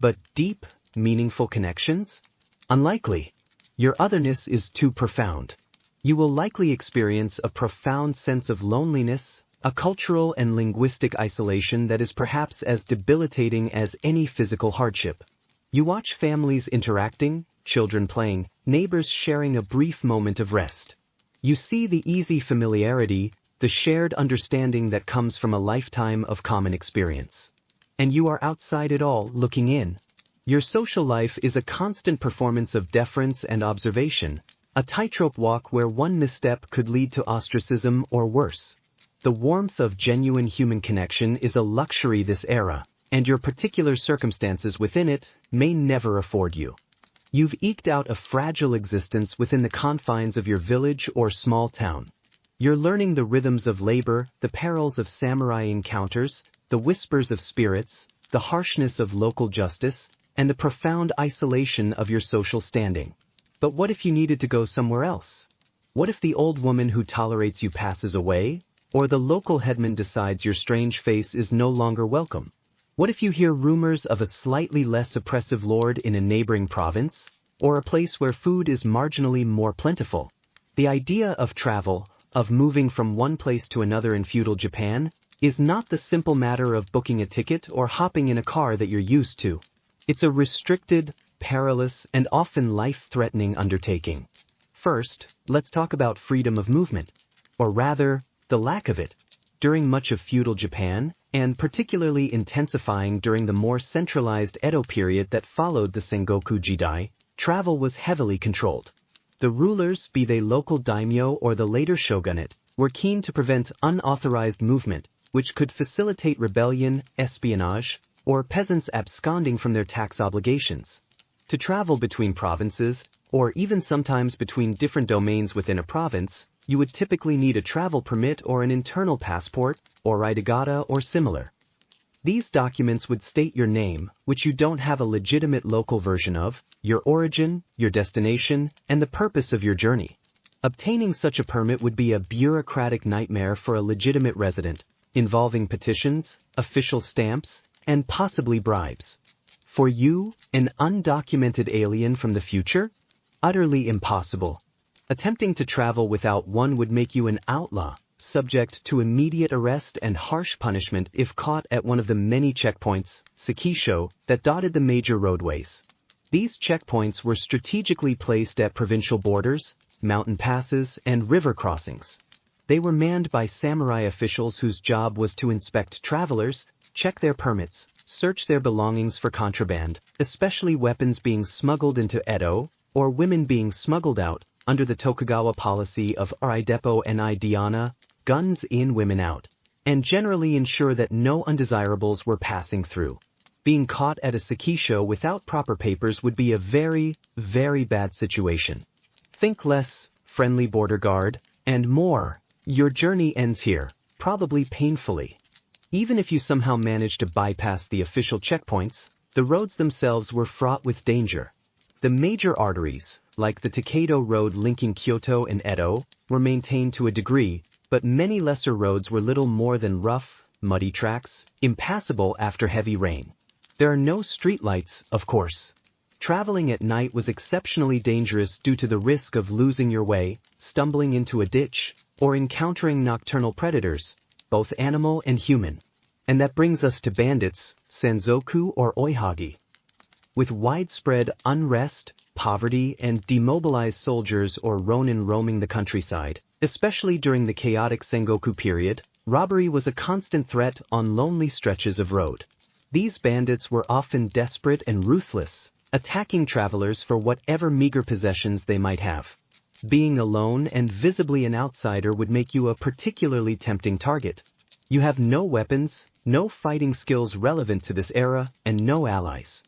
But deep, meaningful connections? Unlikely. Your otherness is too profound. You will likely experience a profound sense of loneliness, a cultural and linguistic isolation that is perhaps as debilitating as any physical hardship. You watch families interacting, children playing, neighbors sharing a brief moment of rest. You see the easy familiarity, the shared understanding that comes from a lifetime of common experience. And you are outside it all, looking in. Your social life is a constant performance of deference and observation, a tightrope walk where one misstep could lead to ostracism or worse. The warmth of genuine human connection is a luxury this era, and your particular circumstances within it may never afford you. You've eked out a fragile existence within the confines of your village or small town. You're learning the rhythms of labor, the perils of samurai encounters, the whispers of spirits, the harshness of local justice, and the profound isolation of your social standing. But what if you needed to go somewhere else? What if the old woman who tolerates you passes away, or the local headman decides your strange face is no longer welcome? What if you hear rumors of a slightly less oppressive lord in a neighboring province, or a place where food is marginally more plentiful? The idea of travel, of moving from one place to another in feudal Japan, is not the simple matter of booking a ticket or hopping in a car that you're used to. It's a restricted, perilous, and often life-threatening undertaking. First, let's talk about freedom of movement, or rather, the lack of it. During much of feudal Japan, and particularly intensifying during the more centralized Edo period that followed the Sengoku Jidai, travel was heavily controlled. The rulers, be they local daimyo or the later shogunate, were keen to prevent unauthorized movement, which could facilitate rebellion, espionage, or peasants absconding from their tax obligations. To travel between provinces, or even sometimes between different domains within a province, you would typically need a travel permit or an internal passport, or raidagata or similar. These documents would state your name, which you don't have a legitimate local version of, your origin, your destination, and the purpose of your journey. Obtaining such a permit would be a bureaucratic nightmare for a legitimate resident, involving petitions, official stamps, and possibly bribes. For you, an undocumented alien from the future? Utterly impossible. Attempting to travel without one would make you an outlaw, subject to immediate arrest and harsh punishment if caught at one of the many checkpoints, sekisho, that dotted the major roadways. These checkpoints were strategically placed at provincial borders, mountain passes, and river crossings. They were manned by samurai officials whose job was to inspect travelers, check their permits, search their belongings for contraband, especially weapons being smuggled into Edo, or women being smuggled out, under the Tokugawa policy of Aridepo ni Diana, guns in, women out, and generally ensure that no undesirables were passing through. Being caught at a sekisho without proper papers would be a very, very bad situation. Think less, friendly border guard, and more. Your journey ends here, probably painfully. Even if you somehow managed to bypass the official checkpoints, the roads themselves were fraught with danger. The major arteries, like the Takeido Road linking Kyoto and Edo, were maintained to a degree, but many lesser roads were little more than rough, muddy tracks, impassable after heavy rain. There are no streetlights, of course. Traveling at night was exceptionally dangerous due to the risk of losing your way, stumbling into a ditch, or encountering nocturnal predators, both animal and human. And that brings us to bandits, sanzoku or oihagi. With widespread unrest, poverty, and demobilized soldiers or ronin roaming the countryside, especially during the chaotic Sengoku period, robbery was a constant threat on lonely stretches of road. These bandits were often desperate and ruthless, attacking travelers for whatever meager possessions they might have. Being alone and visibly an outsider would make you a particularly tempting target. You have no weapons, no fighting skills relevant to this era, and no allies.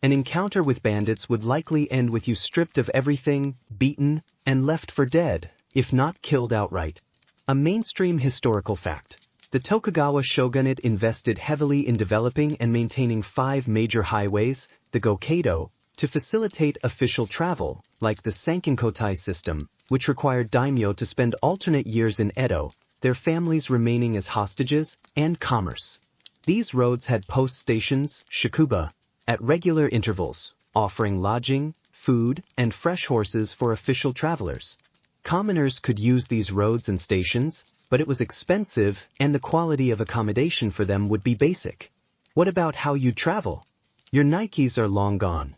An encounter with bandits would likely end with you stripped of everything, beaten, and left for dead, if not killed outright. A mainstream historical fact. The Tokugawa shogunate invested heavily in developing and maintaining 5 major highways, the Gokeido, to facilitate official travel, like the Sankinkotai system, which required daimyo to spend alternate years in Edo, their families remaining as hostages, and commerce. These roads had post stations, shakuba, at regular intervals, offering lodging, food, and fresh horses for official travelers. Commoners could use these roads and stations, but it was expensive and the quality of accommodation for them would be basic. What about how you travel? Your Nikes are long gone.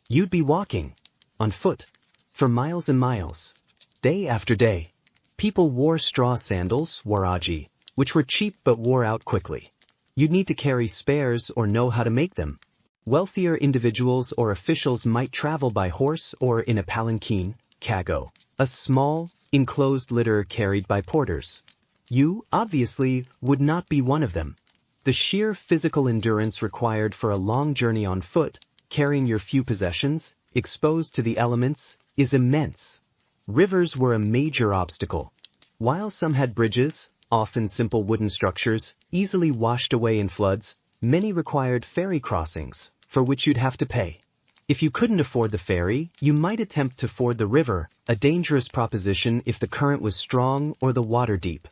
You'd be walking, on foot, for miles and miles, day after day. People wore straw sandals, waraji, which were cheap but wore out quickly. You'd need to carry spares or know how to make them. Wealthier individuals or officials might travel by horse or in a palanquin, kago, a small, enclosed litter carried by porters. You, obviously, would not be one of them. The sheer physical endurance required for a long journey on foot, carrying your few possessions, exposed to the elements, is immense. Rivers were a major obstacle. While some had bridges, often simple wooden structures, easily washed away in floods, many required ferry crossings, for which you'd have to pay. If you couldn't afford the ferry, you might attempt to ford the river, a dangerous proposition if the current was strong or the water deep.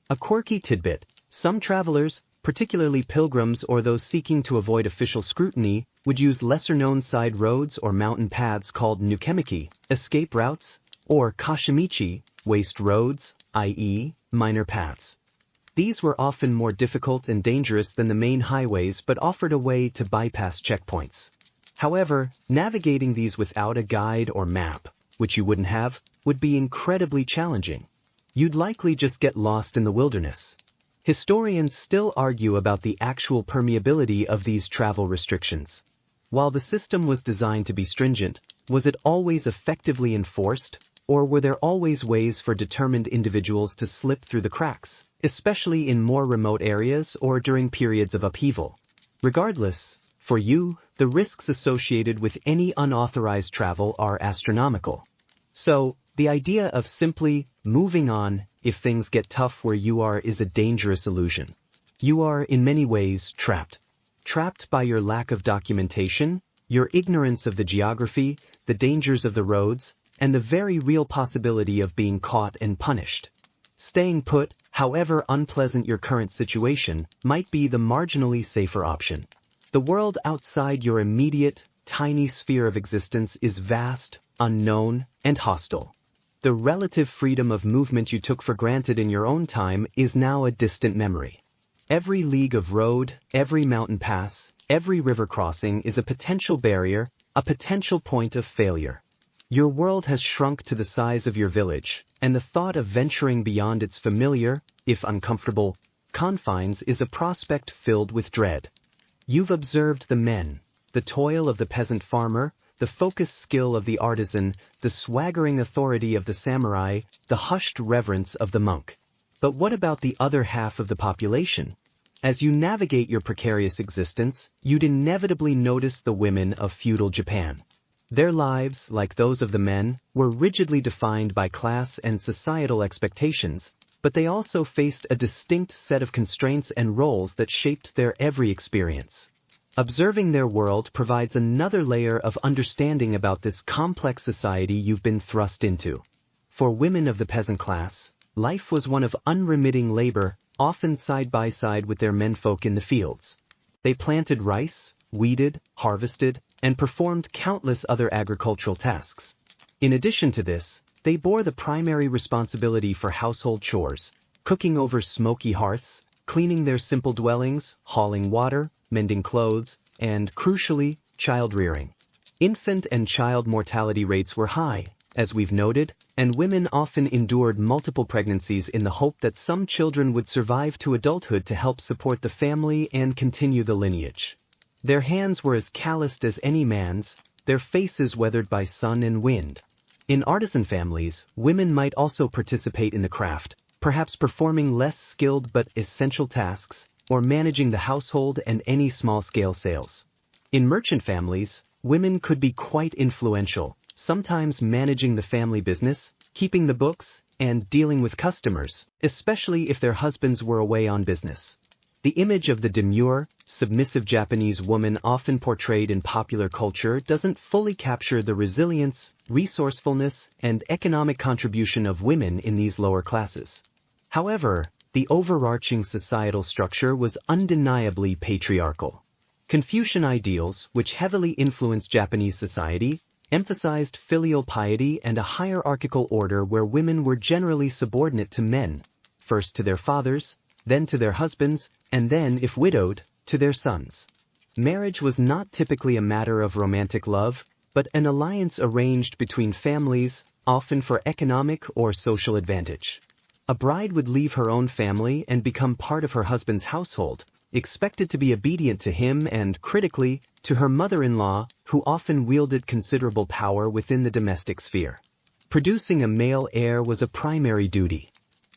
A quirky tidbit: some travelers, particularly pilgrims or those seeking to avoid official scrutiny, would use lesser-known side roads or mountain paths called nukemiki, escape routes, or kashimichi, waste roads, i.e., minor paths. These were often more difficult and dangerous than the main highways but offered a way to bypass checkpoints. However, navigating these without a guide or map, which you wouldn't have, would be incredibly challenging. You'd likely just get lost in the wilderness. Historians still argue about the actual permeability of these travel restrictions. While the system was designed to be stringent, was it always effectively enforced, or were there always ways for determined individuals to slip through the cracks, especially in more remote areas or during periods of upheaval? Regardless, for you, the risks associated with any unauthorized travel are astronomical. So, the idea of simply moving on if things get tough where you are is a dangerous illusion. You are, in many ways, trapped. Trapped by your lack of documentation, your ignorance of the geography, the dangers of the roads, and the very real possibility of being caught and punished. Staying put, however unpleasant your current situation, might be the marginally safer option. The world outside your immediate, tiny sphere of existence is vast, unknown, and hostile. The relative freedom of movement you took for granted in your own time is now a distant memory. Every league of road, every mountain pass, every river crossing is a potential barrier, a potential point of failure. Your world has shrunk to the size of your village, and the thought of venturing beyond its familiar, if uncomfortable, confines is a prospect filled with dread. You've observed the men, the toil of the peasant farmer, the focused skill of the artisan, the swaggering authority of the samurai, the hushed reverence of the monk. But what about the other half of the population? As you navigate your precarious existence, you'd inevitably notice the women of feudal Japan. Their lives, like those of the men, were rigidly defined by class and societal expectations, but they also faced a distinct set of constraints and roles that shaped their every experience. Observing their world provides another layer of understanding about this complex society you've been thrust into. For women of the peasant class, life was one of unremitting labor, often side by side with their menfolk in the fields. They planted rice, weeded, harvested, and performed countless other agricultural tasks. In addition to this, they bore the primary responsibility for household chores, cooking over smoky hearths, cleaning their simple dwellings, hauling water, mending clothes, and, crucially, child-rearing. Infant and child mortality rates were high, as we've noted, and women often endured multiple pregnancies in the hope that some children would survive to adulthood to help support the family and continue the lineage. Their hands were as calloused as any man's, their faces weathered by sun and wind. In artisan families, women might also participate in the craft, perhaps performing less skilled but essential tasks, or managing the household and any small-scale sales. In merchant families, women could be quite influential, sometimes managing the family business, keeping the books, and dealing with customers, especially if their husbands were away on business. The image of the demure, submissive Japanese woman often portrayed in popular culture doesn't fully capture the resilience, resourcefulness, and economic contribution of women in these lower classes. However, the overarching societal structure was undeniably patriarchal. Confucian ideals, which heavily influenced Japanese society, emphasized filial piety and a hierarchical order where women were generally subordinate to men, first to their fathers, then to their husbands, and then, if widowed, to their sons. Marriage was not typically a matter of romantic love, but an alliance arranged between families, often for economic or social advantage. A bride would leave her own family and become part of her husband's household, expected to be obedient to him and, critically, to her mother-in-law, who often wielded considerable power within the domestic sphere. Producing a male heir was a primary duty.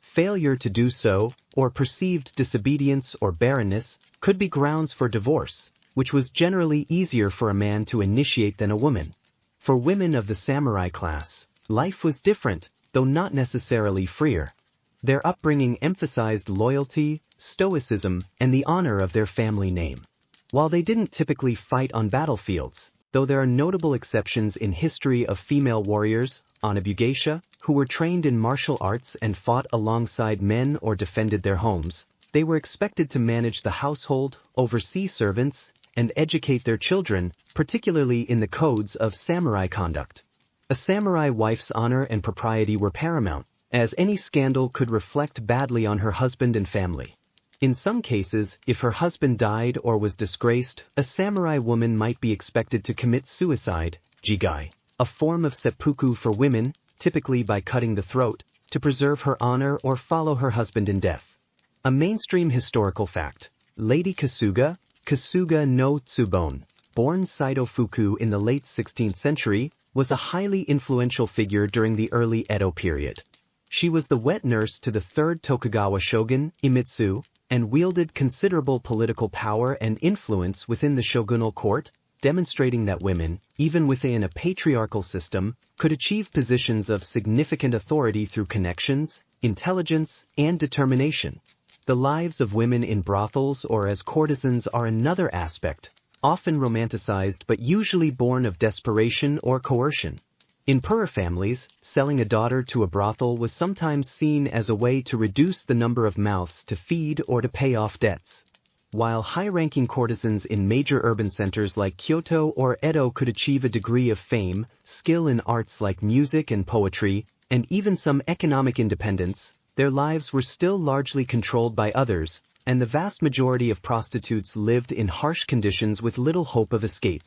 Failure to do so, or perceived disobedience or barrenness, could be grounds for divorce, which was generally easier for a man to initiate than a woman. For women of the samurai class, life was different, though not necessarily freer. Their upbringing emphasized loyalty, stoicism, and the honor of their family name. While they didn't typically fight on battlefields, though there are notable exceptions in history of female warriors, Anabugeisha, who were trained in martial arts and fought alongside men or defended their homes, they were expected to manage the household, oversee servants, and educate their children, particularly in the codes of samurai conduct. A samurai wife's honor and propriety were paramount, as any scandal could reflect badly on her husband and family. In some cases, if her husband died or was disgraced, a samurai woman might be expected to commit suicide, jigai, a form of seppuku for women, typically by cutting the throat, to preserve her honor or follow her husband in death. A mainstream historical fact, Lady Kasuga, Kasuga no Tsubone, born Saito Fuku in the late 16th century, was a highly influential figure during the early Edo period. She was the wet nurse to the third Tokugawa shogun, Iemitsu, and wielded considerable political power and influence within the shogunal court, demonstrating that women, even within a patriarchal system, could achieve positions of significant authority through connections, intelligence, and determination. The lives of women in brothels or as courtesans are another aspect, often romanticized but usually born of desperation or coercion. In poorer families, selling a daughter to a brothel was sometimes seen as a way to reduce the number of mouths to feed or to pay off debts. While high-ranking courtesans in major urban centers like Kyoto or Edo could achieve a degree of fame, skill in arts like music and poetry, and even some economic independence, their lives were still largely controlled by others, and the vast majority of prostitutes lived in harsh conditions with little hope of escape.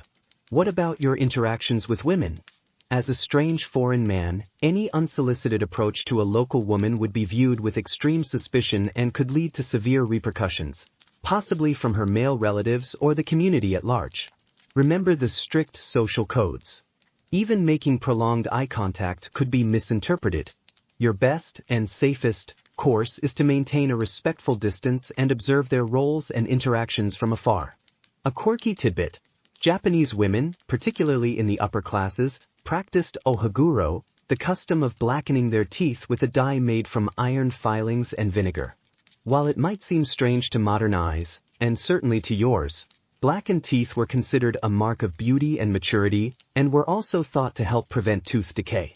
What about your interactions with women? As a strange foreign man, any unsolicited approach to a local woman would be viewed with extreme suspicion and could lead to severe repercussions, possibly from her male relatives or the community at large. Remember the strict social codes. Even making prolonged eye contact could be misinterpreted. Your best and safest course is to maintain a respectful distance and observe their roles and interactions from afar. A quirky tidbit: Japanese women, particularly in the upper classes, practiced ohaguro, the custom of blackening their teeth with a dye made from iron filings and vinegar. While it might seem strange to modern eyes, and certainly to yours, blackened teeth were considered a mark of beauty and maturity, and were also thought to help prevent tooth decay.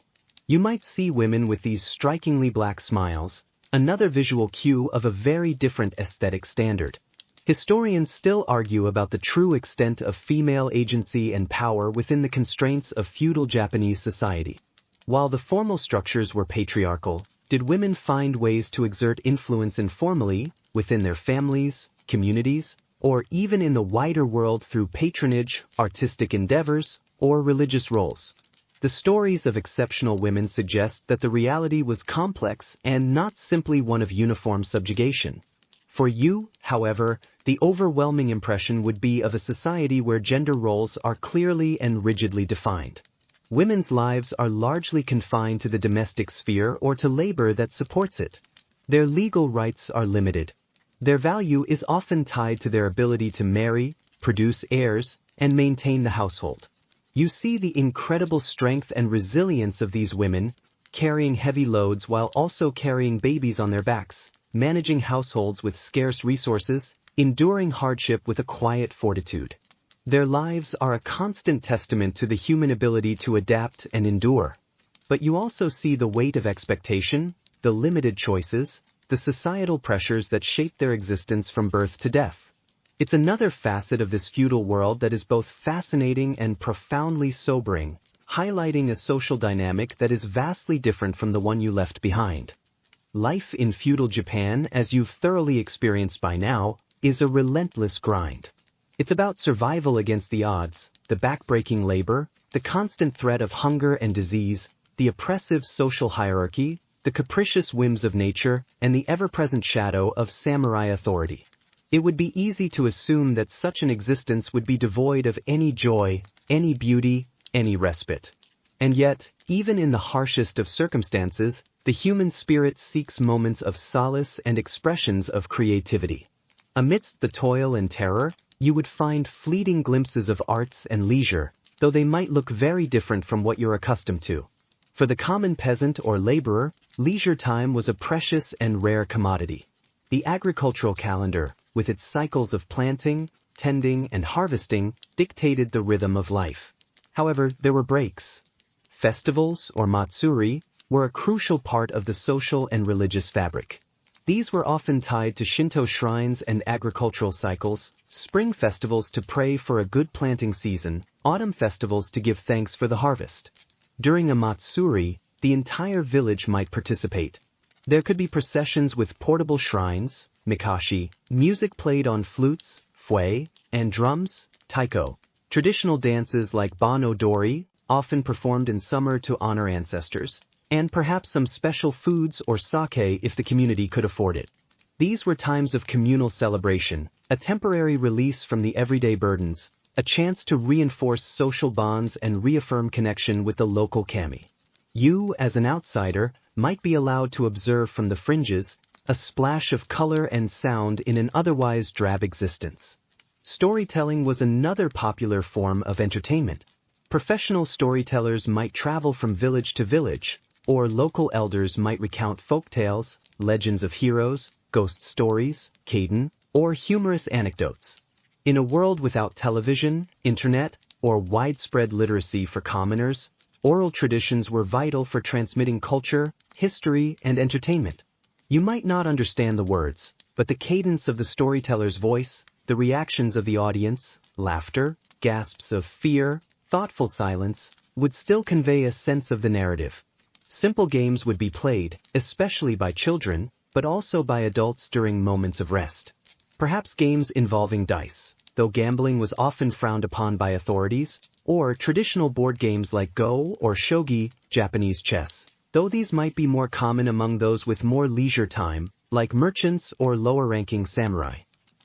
You might see women with these strikingly black smiles, another visual cue of a very different aesthetic standard. Historians still argue about the true extent of female agency and power within the constraints of feudal Japanese society. While the formal structures were patriarchal, did women find ways to exert influence informally, within their families, communities, or even in the wider world through patronage, artistic endeavors, or religious roles? The stories of exceptional women suggest that the reality was complex and not simply one of uniform subjugation. For you, however, the overwhelming impression would be of a society where gender roles are clearly and rigidly defined. Women's lives are largely confined to the domestic sphere or to labor that supports it. Their legal rights are limited. Their value is often tied to their ability to marry, produce heirs, and maintain the household. You see the incredible strength and resilience of these women, carrying heavy loads while also carrying babies on their backs, managing households with scarce resources, enduring hardship with a quiet fortitude. Their lives are a constant testament to the human ability to adapt and endure. But you also see the weight of expectation, the limited choices, the societal pressures that shape their existence from birth to death. It's another facet of this feudal world that is both fascinating and profoundly sobering, highlighting a social dynamic that is vastly different from the one you left behind. Life in feudal Japan, as you've thoroughly experienced by now, is a relentless grind. It's about survival against the odds, the backbreaking labor, the constant threat of hunger and disease, the oppressive social hierarchy, the capricious whims of nature, and the ever-present shadow of samurai authority. It would be easy to assume that such an existence would be devoid of any joy, any beauty, any respite. And yet, even in the harshest of circumstances, the human spirit seeks moments of solace and expressions of creativity. Amidst the toil and terror, you would find fleeting glimpses of arts and leisure, though they might look very different from what you're accustomed to. For the common peasant or laborer, leisure time was a precious and rare commodity. The agricultural calendar, with its cycles of planting, tending, and harvesting, dictated the rhythm of life. However, there were breaks. Festivals, or matsuri, were a crucial part of the social and religious fabric. These were often tied to Shinto shrines and agricultural cycles, spring festivals to pray for a good planting season, autumn festivals to give thanks for the harvest. During a matsuri, the entire village might participate. There could be processions with portable shrines, mikashi, music played on flutes, fue, and drums, taiko. Traditional dances like bon-odori, often performed in summer to honor ancestors, and perhaps some special foods or sake if the community could afford it. These were times of communal celebration, a temporary release from the everyday burdens, a chance to reinforce social bonds and reaffirm connection with the local kami. You, as an outsider, might be allowed to observe from the fringes, a splash of color and sound in an otherwise drab existence. Storytelling was another popular form of entertainment. Professional storytellers might travel from village to village, or local elders might recount folk tales, legends of heroes, ghost stories, kaiden, or humorous anecdotes. In a world without television, internet, or widespread literacy for commoners, oral traditions were vital for transmitting culture, history, and entertainment. You might not understand the words, but the cadence of the storyteller's voice, the reactions of the audience, laughter, gasps of fear, thoughtful silence, would still convey a sense of the narrative. Simple games would be played, especially by children, but also by adults during moments of rest. Perhaps games involving dice, though gambling was often frowned upon by authorities, or traditional board games like Go or Shogi, Japanese chess, though these might be more common among those with more leisure time, like merchants or lower-ranking samurai.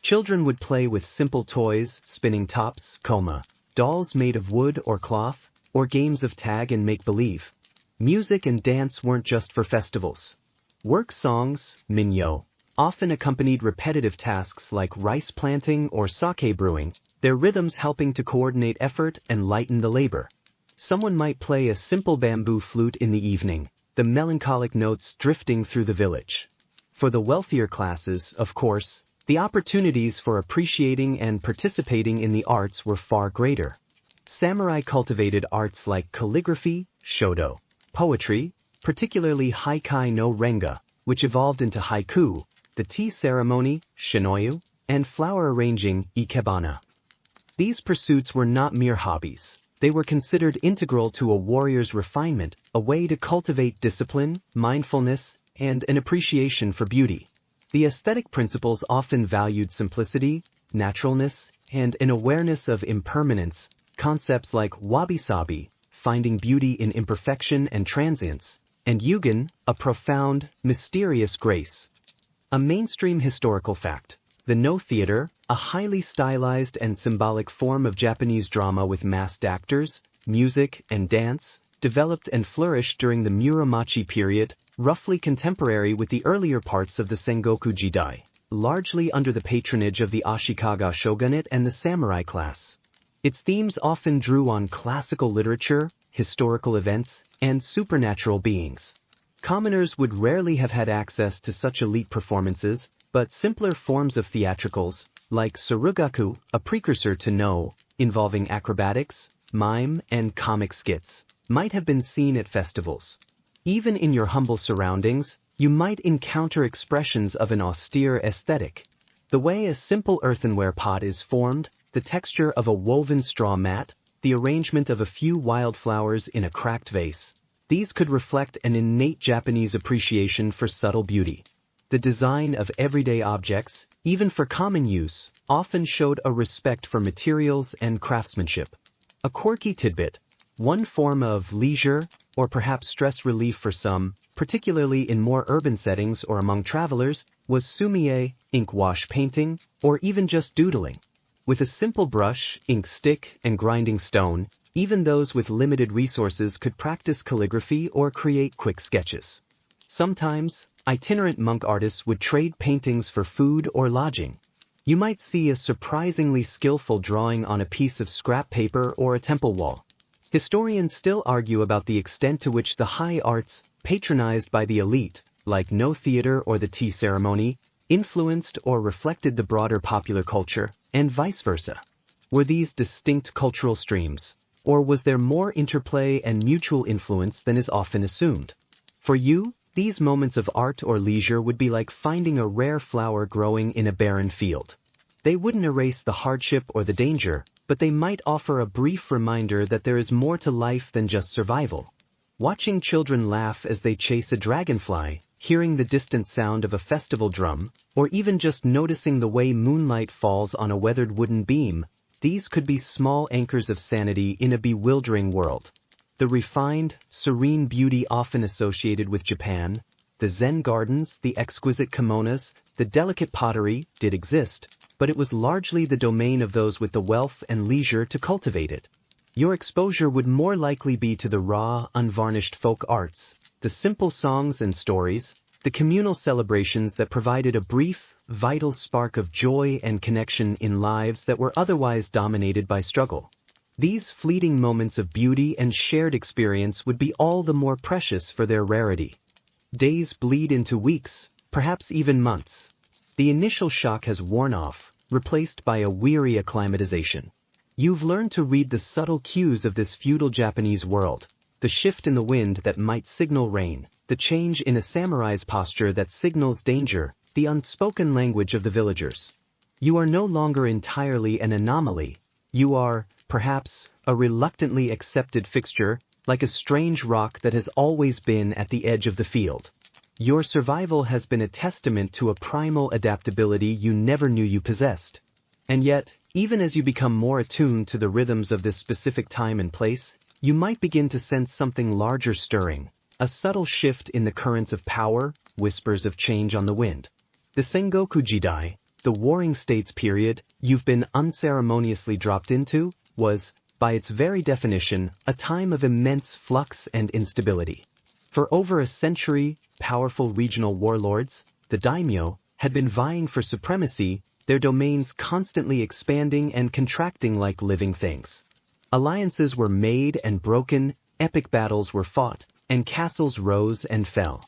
Children would play with simple toys, spinning tops, koma, dolls made of wood or cloth, or games of tag and make-believe. Music and dance weren't just for festivals. Work songs, minyo, often accompanied repetitive tasks like rice planting or sake brewing, their rhythms helping to coordinate effort and lighten the labor. Someone might play a simple bamboo flute in the evening, the melancholic notes drifting through the village. For the wealthier classes, of course, the opportunities for appreciating and participating in the arts were far greater. Samurai cultivated arts like calligraphy, shodo, poetry, particularly haikai no renga, which evolved into haiku, the tea ceremony, shinoyu, and flower arranging, ikebana. These pursuits were not mere hobbies. They were considered integral to a warrior's refinement, a way to cultivate discipline, mindfulness, and an appreciation for beauty. The aesthetic principles often valued simplicity, naturalness, and an awareness of impermanence, concepts like wabi-sabi, finding beauty in imperfection and transience, and yugen, a profound, mysterious grace. A mainstream historical fact. The No Theater, a highly stylized and symbolic form of Japanese drama with masked actors, music, and dance, developed and flourished during the Muromachi period, roughly contemporary with the earlier parts of the Sengoku Jidai, largely under the patronage of the Ashikaga shogunate and the samurai class. Its themes often drew on classical literature, historical events, and supernatural beings. Commoners would rarely have had access to such elite performances, but simpler forms of theatricals, like Sarugaku, a precursor to No, involving acrobatics, mime, and comic skits, might have been seen at festivals. Even in your humble surroundings, you might encounter expressions of an austere aesthetic. The way a simple earthenware pot is formed, the texture of a woven straw mat, the arrangement of a few wildflowers in a cracked vase. These could reflect an innate Japanese appreciation for subtle beauty. The design of everyday objects, even for common use, often showed a respect for materials and craftsmanship. A quirky tidbit, one form of leisure, or perhaps stress relief for some, particularly in more urban settings or among travelers, was sumie, ink wash painting, or even just doodling. With a simple brush, ink stick, and grinding stone, even those with limited resources could practice calligraphy or create quick sketches. Sometimes, itinerant monk artists would trade paintings for food or lodging. You might see a surprisingly skillful drawing on a piece of scrap paper or a temple wall. Historians still argue about the extent to which the high arts, patronized by the elite, like No theater or the tea ceremony, influenced or reflected the broader popular culture, and vice versa. Were these distinct cultural streams, or was there more interplay and mutual influence than is often assumed? For you, these moments of art or leisure would be like finding a rare flower growing in a barren field. They wouldn't erase the hardship or the danger, but they might offer a brief reminder that there is more to life than just survival. Watching children laugh as they chase a dragonfly, hearing the distant sound of a festival drum, or even just noticing the way moonlight falls on a weathered wooden beam, these could be small anchors of sanity in a bewildering world. The refined, serene beauty often associated with Japan, the Zen gardens, the exquisite kimonos, the delicate pottery, did exist, but it was largely the domain of those with the wealth and leisure to cultivate it. Your exposure would more likely be to the raw, unvarnished folk arts, the simple songs and stories, the communal celebrations that provided a brief, vital spark of joy and connection in lives that were otherwise dominated by struggle. These fleeting moments of beauty and shared experience would be all the more precious for their rarity. Days bleed into weeks, perhaps even months. The initial shock has worn off, replaced by a weary acclimatization. You've learned to read the subtle cues of this feudal Japanese world, the shift in the wind that might signal rain, the change in a samurai's posture that signals danger, the unspoken language of the villagers. You are no longer entirely an anomaly. You are, perhaps, a reluctantly accepted fixture, like a strange rock that has always been at the edge of the field. Your survival has been a testament to a primal adaptability you never knew you possessed. And yet, even as you become more attuned to the rhythms of this specific time and place, you might begin to sense something larger stirring, a subtle shift in the currents of power, whispers of change on the wind. The Sengoku Jidai, the Warring States period you've been unceremoniously dropped into, was, by its very definition, a time of immense flux and instability. For over a century, powerful regional warlords, the daimyo, had been vying for supremacy, their domains constantly expanding and contracting like living things. Alliances were made and broken, epic battles were fought, and castles rose and fell.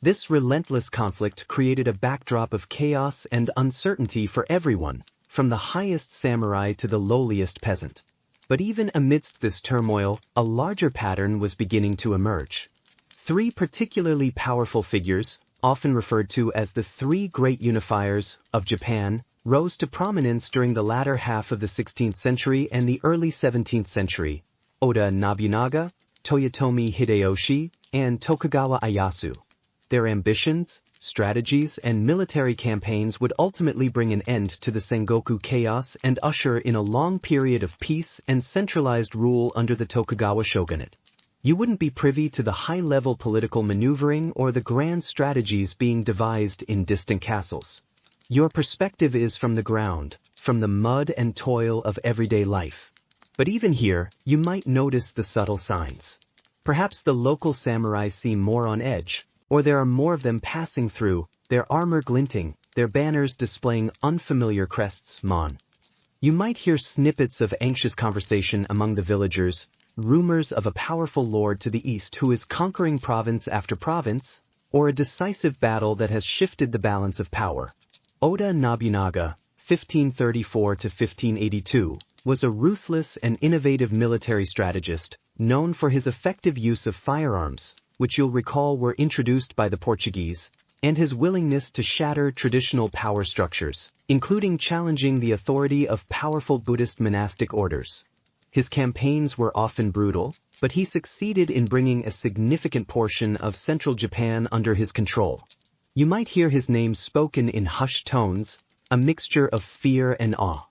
This relentless conflict created a backdrop of chaos and uncertainty for everyone, from the highest samurai to the lowliest peasant. But even amidst this turmoil, a larger pattern was beginning to emerge. Three particularly powerful figures, often referred to as the three great unifiers of Japan, rose to prominence during the latter half of the 16th century and the early 17th century: Oda Nobunaga, Toyotomi Hideyoshi, and Tokugawa Ieyasu. Their ambitions, strategies, and military campaigns would ultimately bring an end to the Sengoku chaos and usher in a long period of peace and centralized rule under the Tokugawa shogunate. You wouldn't be privy to the high-level political maneuvering or the grand strategies being devised in distant castles. Your perspective is from the ground, from the mud and toil of everyday life. But even here, you might notice the subtle signs. Perhaps the local samurai seem more on edge, or there are more of them passing through, their armor glinting, their banners displaying unfamiliar crests, mon. You might hear snippets of anxious conversation among the villagers, rumors of a powerful lord to the east who is conquering province after province, or a decisive battle that has shifted the balance of power. Oda Nobunaga, 1534 to 1582, was a ruthless and innovative military strategist, known for his effective use of firearms, which you'll recall were introduced by the Portuguese, and his willingness to shatter traditional power structures, including challenging the authority of powerful Buddhist monastic orders. His campaigns were often brutal, but he succeeded in bringing a significant portion of central Japan under his control. You might hear his name spoken in hushed tones, a mixture of fear and awe.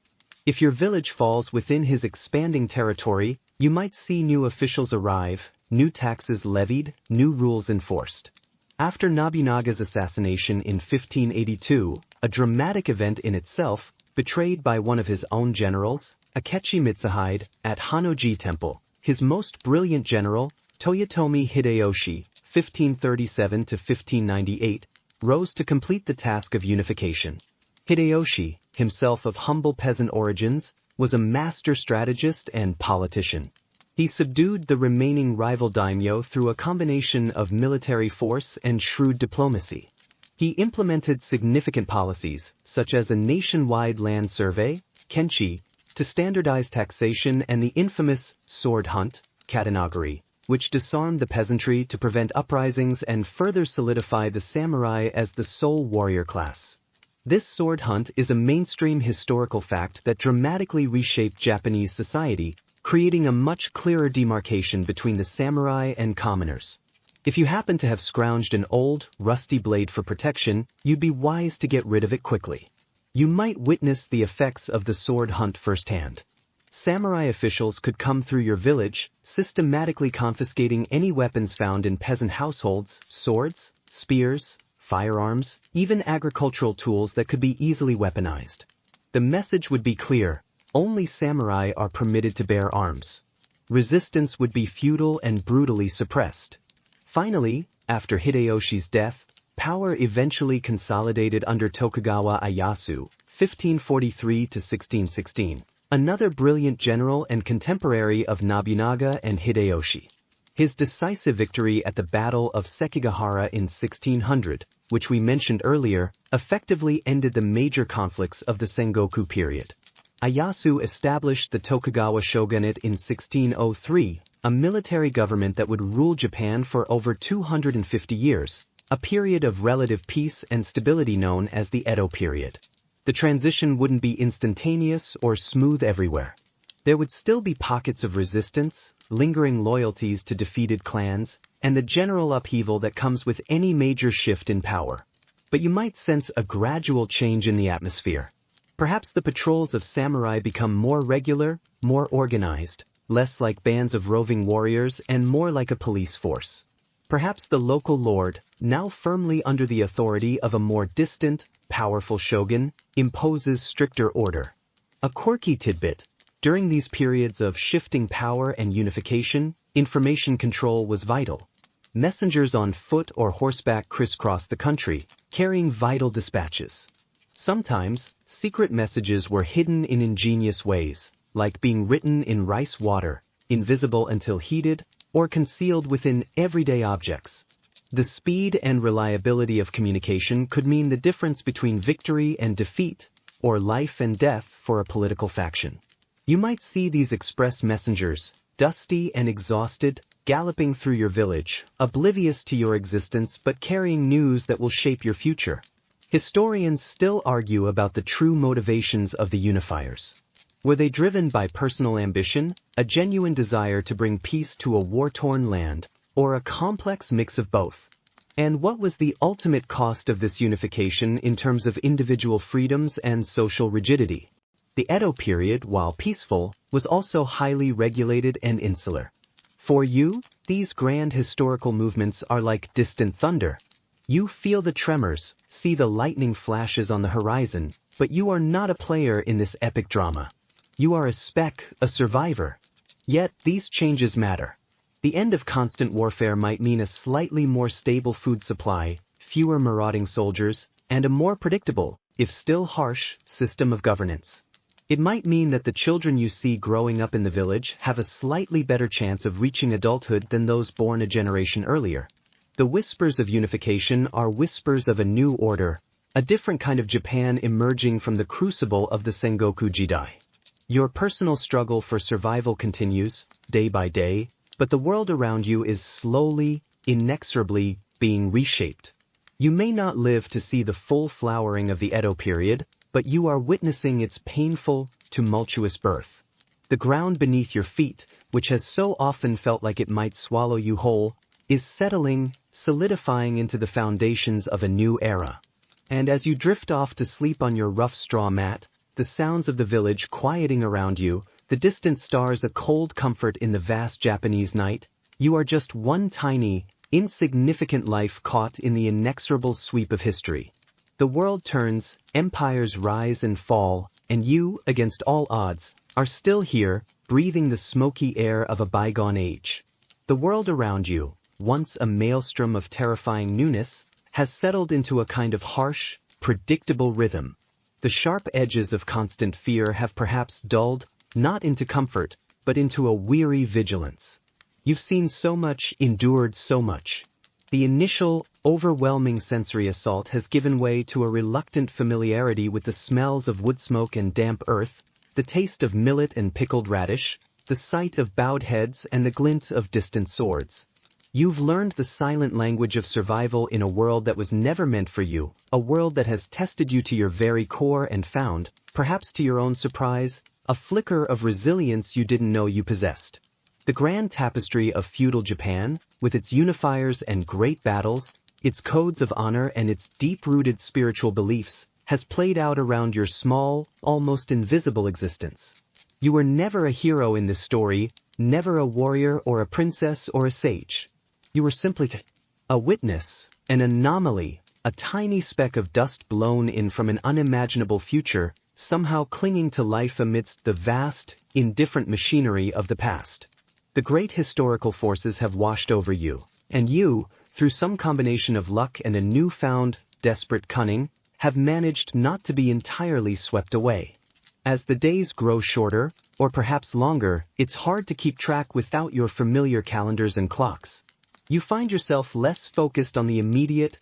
If your village falls within his expanding territory, you might see new officials arrive, new taxes levied, new rules enforced. After Nobunaga's assassination in 1582, a dramatic event in itself, betrayed by one of his own generals, Akechi Mitsuhide, at Hannoji Temple, his most brilliant general, Toyotomi Hideyoshi, 1537 to 1598, rose to complete the task of unification. Hideyoshi, himself of humble peasant origins, was a master strategist and politician. He subdued the remaining rival daimyo through a combination of military force and shrewd diplomacy. He implemented significant policies, such as a nationwide land survey, kenchi, to standardize taxation and the infamous sword hunt, katanagari, which disarmed the peasantry to prevent uprisings and further solidify the samurai as the sole warrior class. This sword hunt is a mainstream historical fact that dramatically reshaped Japanese society, creating a much clearer demarcation between the samurai and commoners. If you happen to have scrounged an old, rusty blade for protection, you'd be wise to get rid of it quickly. You might witness the effects of the sword hunt firsthand. Samurai officials could come through your village, systematically confiscating any weapons found in peasant households, swords, spears, firearms, even agricultural tools that could be easily weaponized. The message would be clear: only samurai are permitted to bear arms. Resistance would be futile and brutally suppressed. Finally, after Hideyoshi's death, power eventually consolidated under Tokugawa Ieyasu, 1543 to 1616, another brilliant general and contemporary of Nobunaga and Hideyoshi. His decisive victory at the Battle of Sekigahara in 1600, which we mentioned earlier, effectively ended the major conflicts of the Sengoku period. Ieyasu established the Tokugawa shogunate in 1603, a military government that would rule Japan for over 250 years, a period of relative peace and stability known as the Edo period. The transition wouldn't be instantaneous or smooth everywhere. There would still be pockets of resistance, lingering loyalties to defeated clans, and the general upheaval that comes with any major shift in power. But you might sense a gradual change in the atmosphere. Perhaps the patrols of samurai become more regular, more organized, less like bands of roving warriors and more like a police force. Perhaps the local lord, now firmly under the authority of a more distant, powerful shogun, imposes stricter order. A quirky tidbit: during these periods of shifting power and unification, information control was vital. Messengers on foot or horseback crisscrossed the country, carrying vital dispatches. Sometimes, secret messages were hidden in ingenious ways, like being written in rice water, invisible until heated, or concealed within everyday objects. The speed and reliability of communication could mean the difference between victory and defeat, or life and death for a political faction. You might see these express messengers, dusty and exhausted, galloping through your village, oblivious to your existence but carrying news that will shape your future. Historians still argue about the true motivations of the unifiers. Were they driven by personal ambition, a genuine desire to bring peace to a war-torn land, or a complex mix of both? And what was the ultimate cost of this unification in terms of individual freedoms and social rigidity? The Edo period, while peaceful, was also highly regulated and insular. For you, these grand historical movements are like distant thunder. You feel the tremors, see the lightning flashes on the horizon, but you are not a player in this epic drama. You are a speck, a survivor. Yet, these changes matter. The end of constant warfare might mean a slightly more stable food supply, fewer marauding soldiers, and a more predictable, if still harsh, system of governance. It might mean that the children you see growing up in the village have a slightly better chance of reaching adulthood than those born a generation earlier. The whispers of unification are whispers of a new order, a different kind of Japan emerging from the crucible of the Sengoku Jidai. Your personal struggle for survival continues, day by day, but the world around you is slowly, inexorably being reshaped. You may not live to see the full flowering of the Edo period, but you are witnessing its painful, tumultuous birth. The ground beneath your feet, which has so often felt like it might swallow you whole, is settling, solidifying into the foundations of a new era. And as you drift off to sleep on your rough straw mat, the sounds of the village quieting around you, the distant stars a cold comfort in the vast Japanese night, you are just one tiny, insignificant life caught in the inexorable sweep of history. The world turns, empires rise and fall, and you, against all odds, are still here, breathing the smoky air of a bygone age. The world around you, once a maelstrom of terrifying newness, has settled into a kind of harsh, predictable rhythm. The sharp edges of constant fear have perhaps dulled, not into comfort, but into a weary vigilance. You've seen so much, endured so much. The initial, overwhelming sensory assault has given way to a reluctant familiarity with the smells of wood smoke and damp earth, the taste of millet and pickled radish, the sight of bowed heads and the glint of distant swords. You've learned the silent language of survival in a world that was never meant for you, a world that has tested you to your very core and found, perhaps to your own surprise, a flicker of resilience you didn't know you possessed. The grand tapestry of feudal Japan, with its unifiers and great battles, its codes of honor and its deep-rooted spiritual beliefs, has played out around your small, almost invisible existence. You were never a hero in this story, never a warrior or a princess or a sage. You were simply a witness, an anomaly, a tiny speck of dust blown in from an unimaginable future, somehow clinging to life amidst the vast, indifferent machinery of the past. The great historical forces have washed over you, and you, through some combination of luck and a newfound, desperate cunning, have managed not to be entirely swept away. As the days grow shorter, or perhaps longer, it's hard to keep track without your familiar calendars and clocks. You find yourself less focused on the immediate,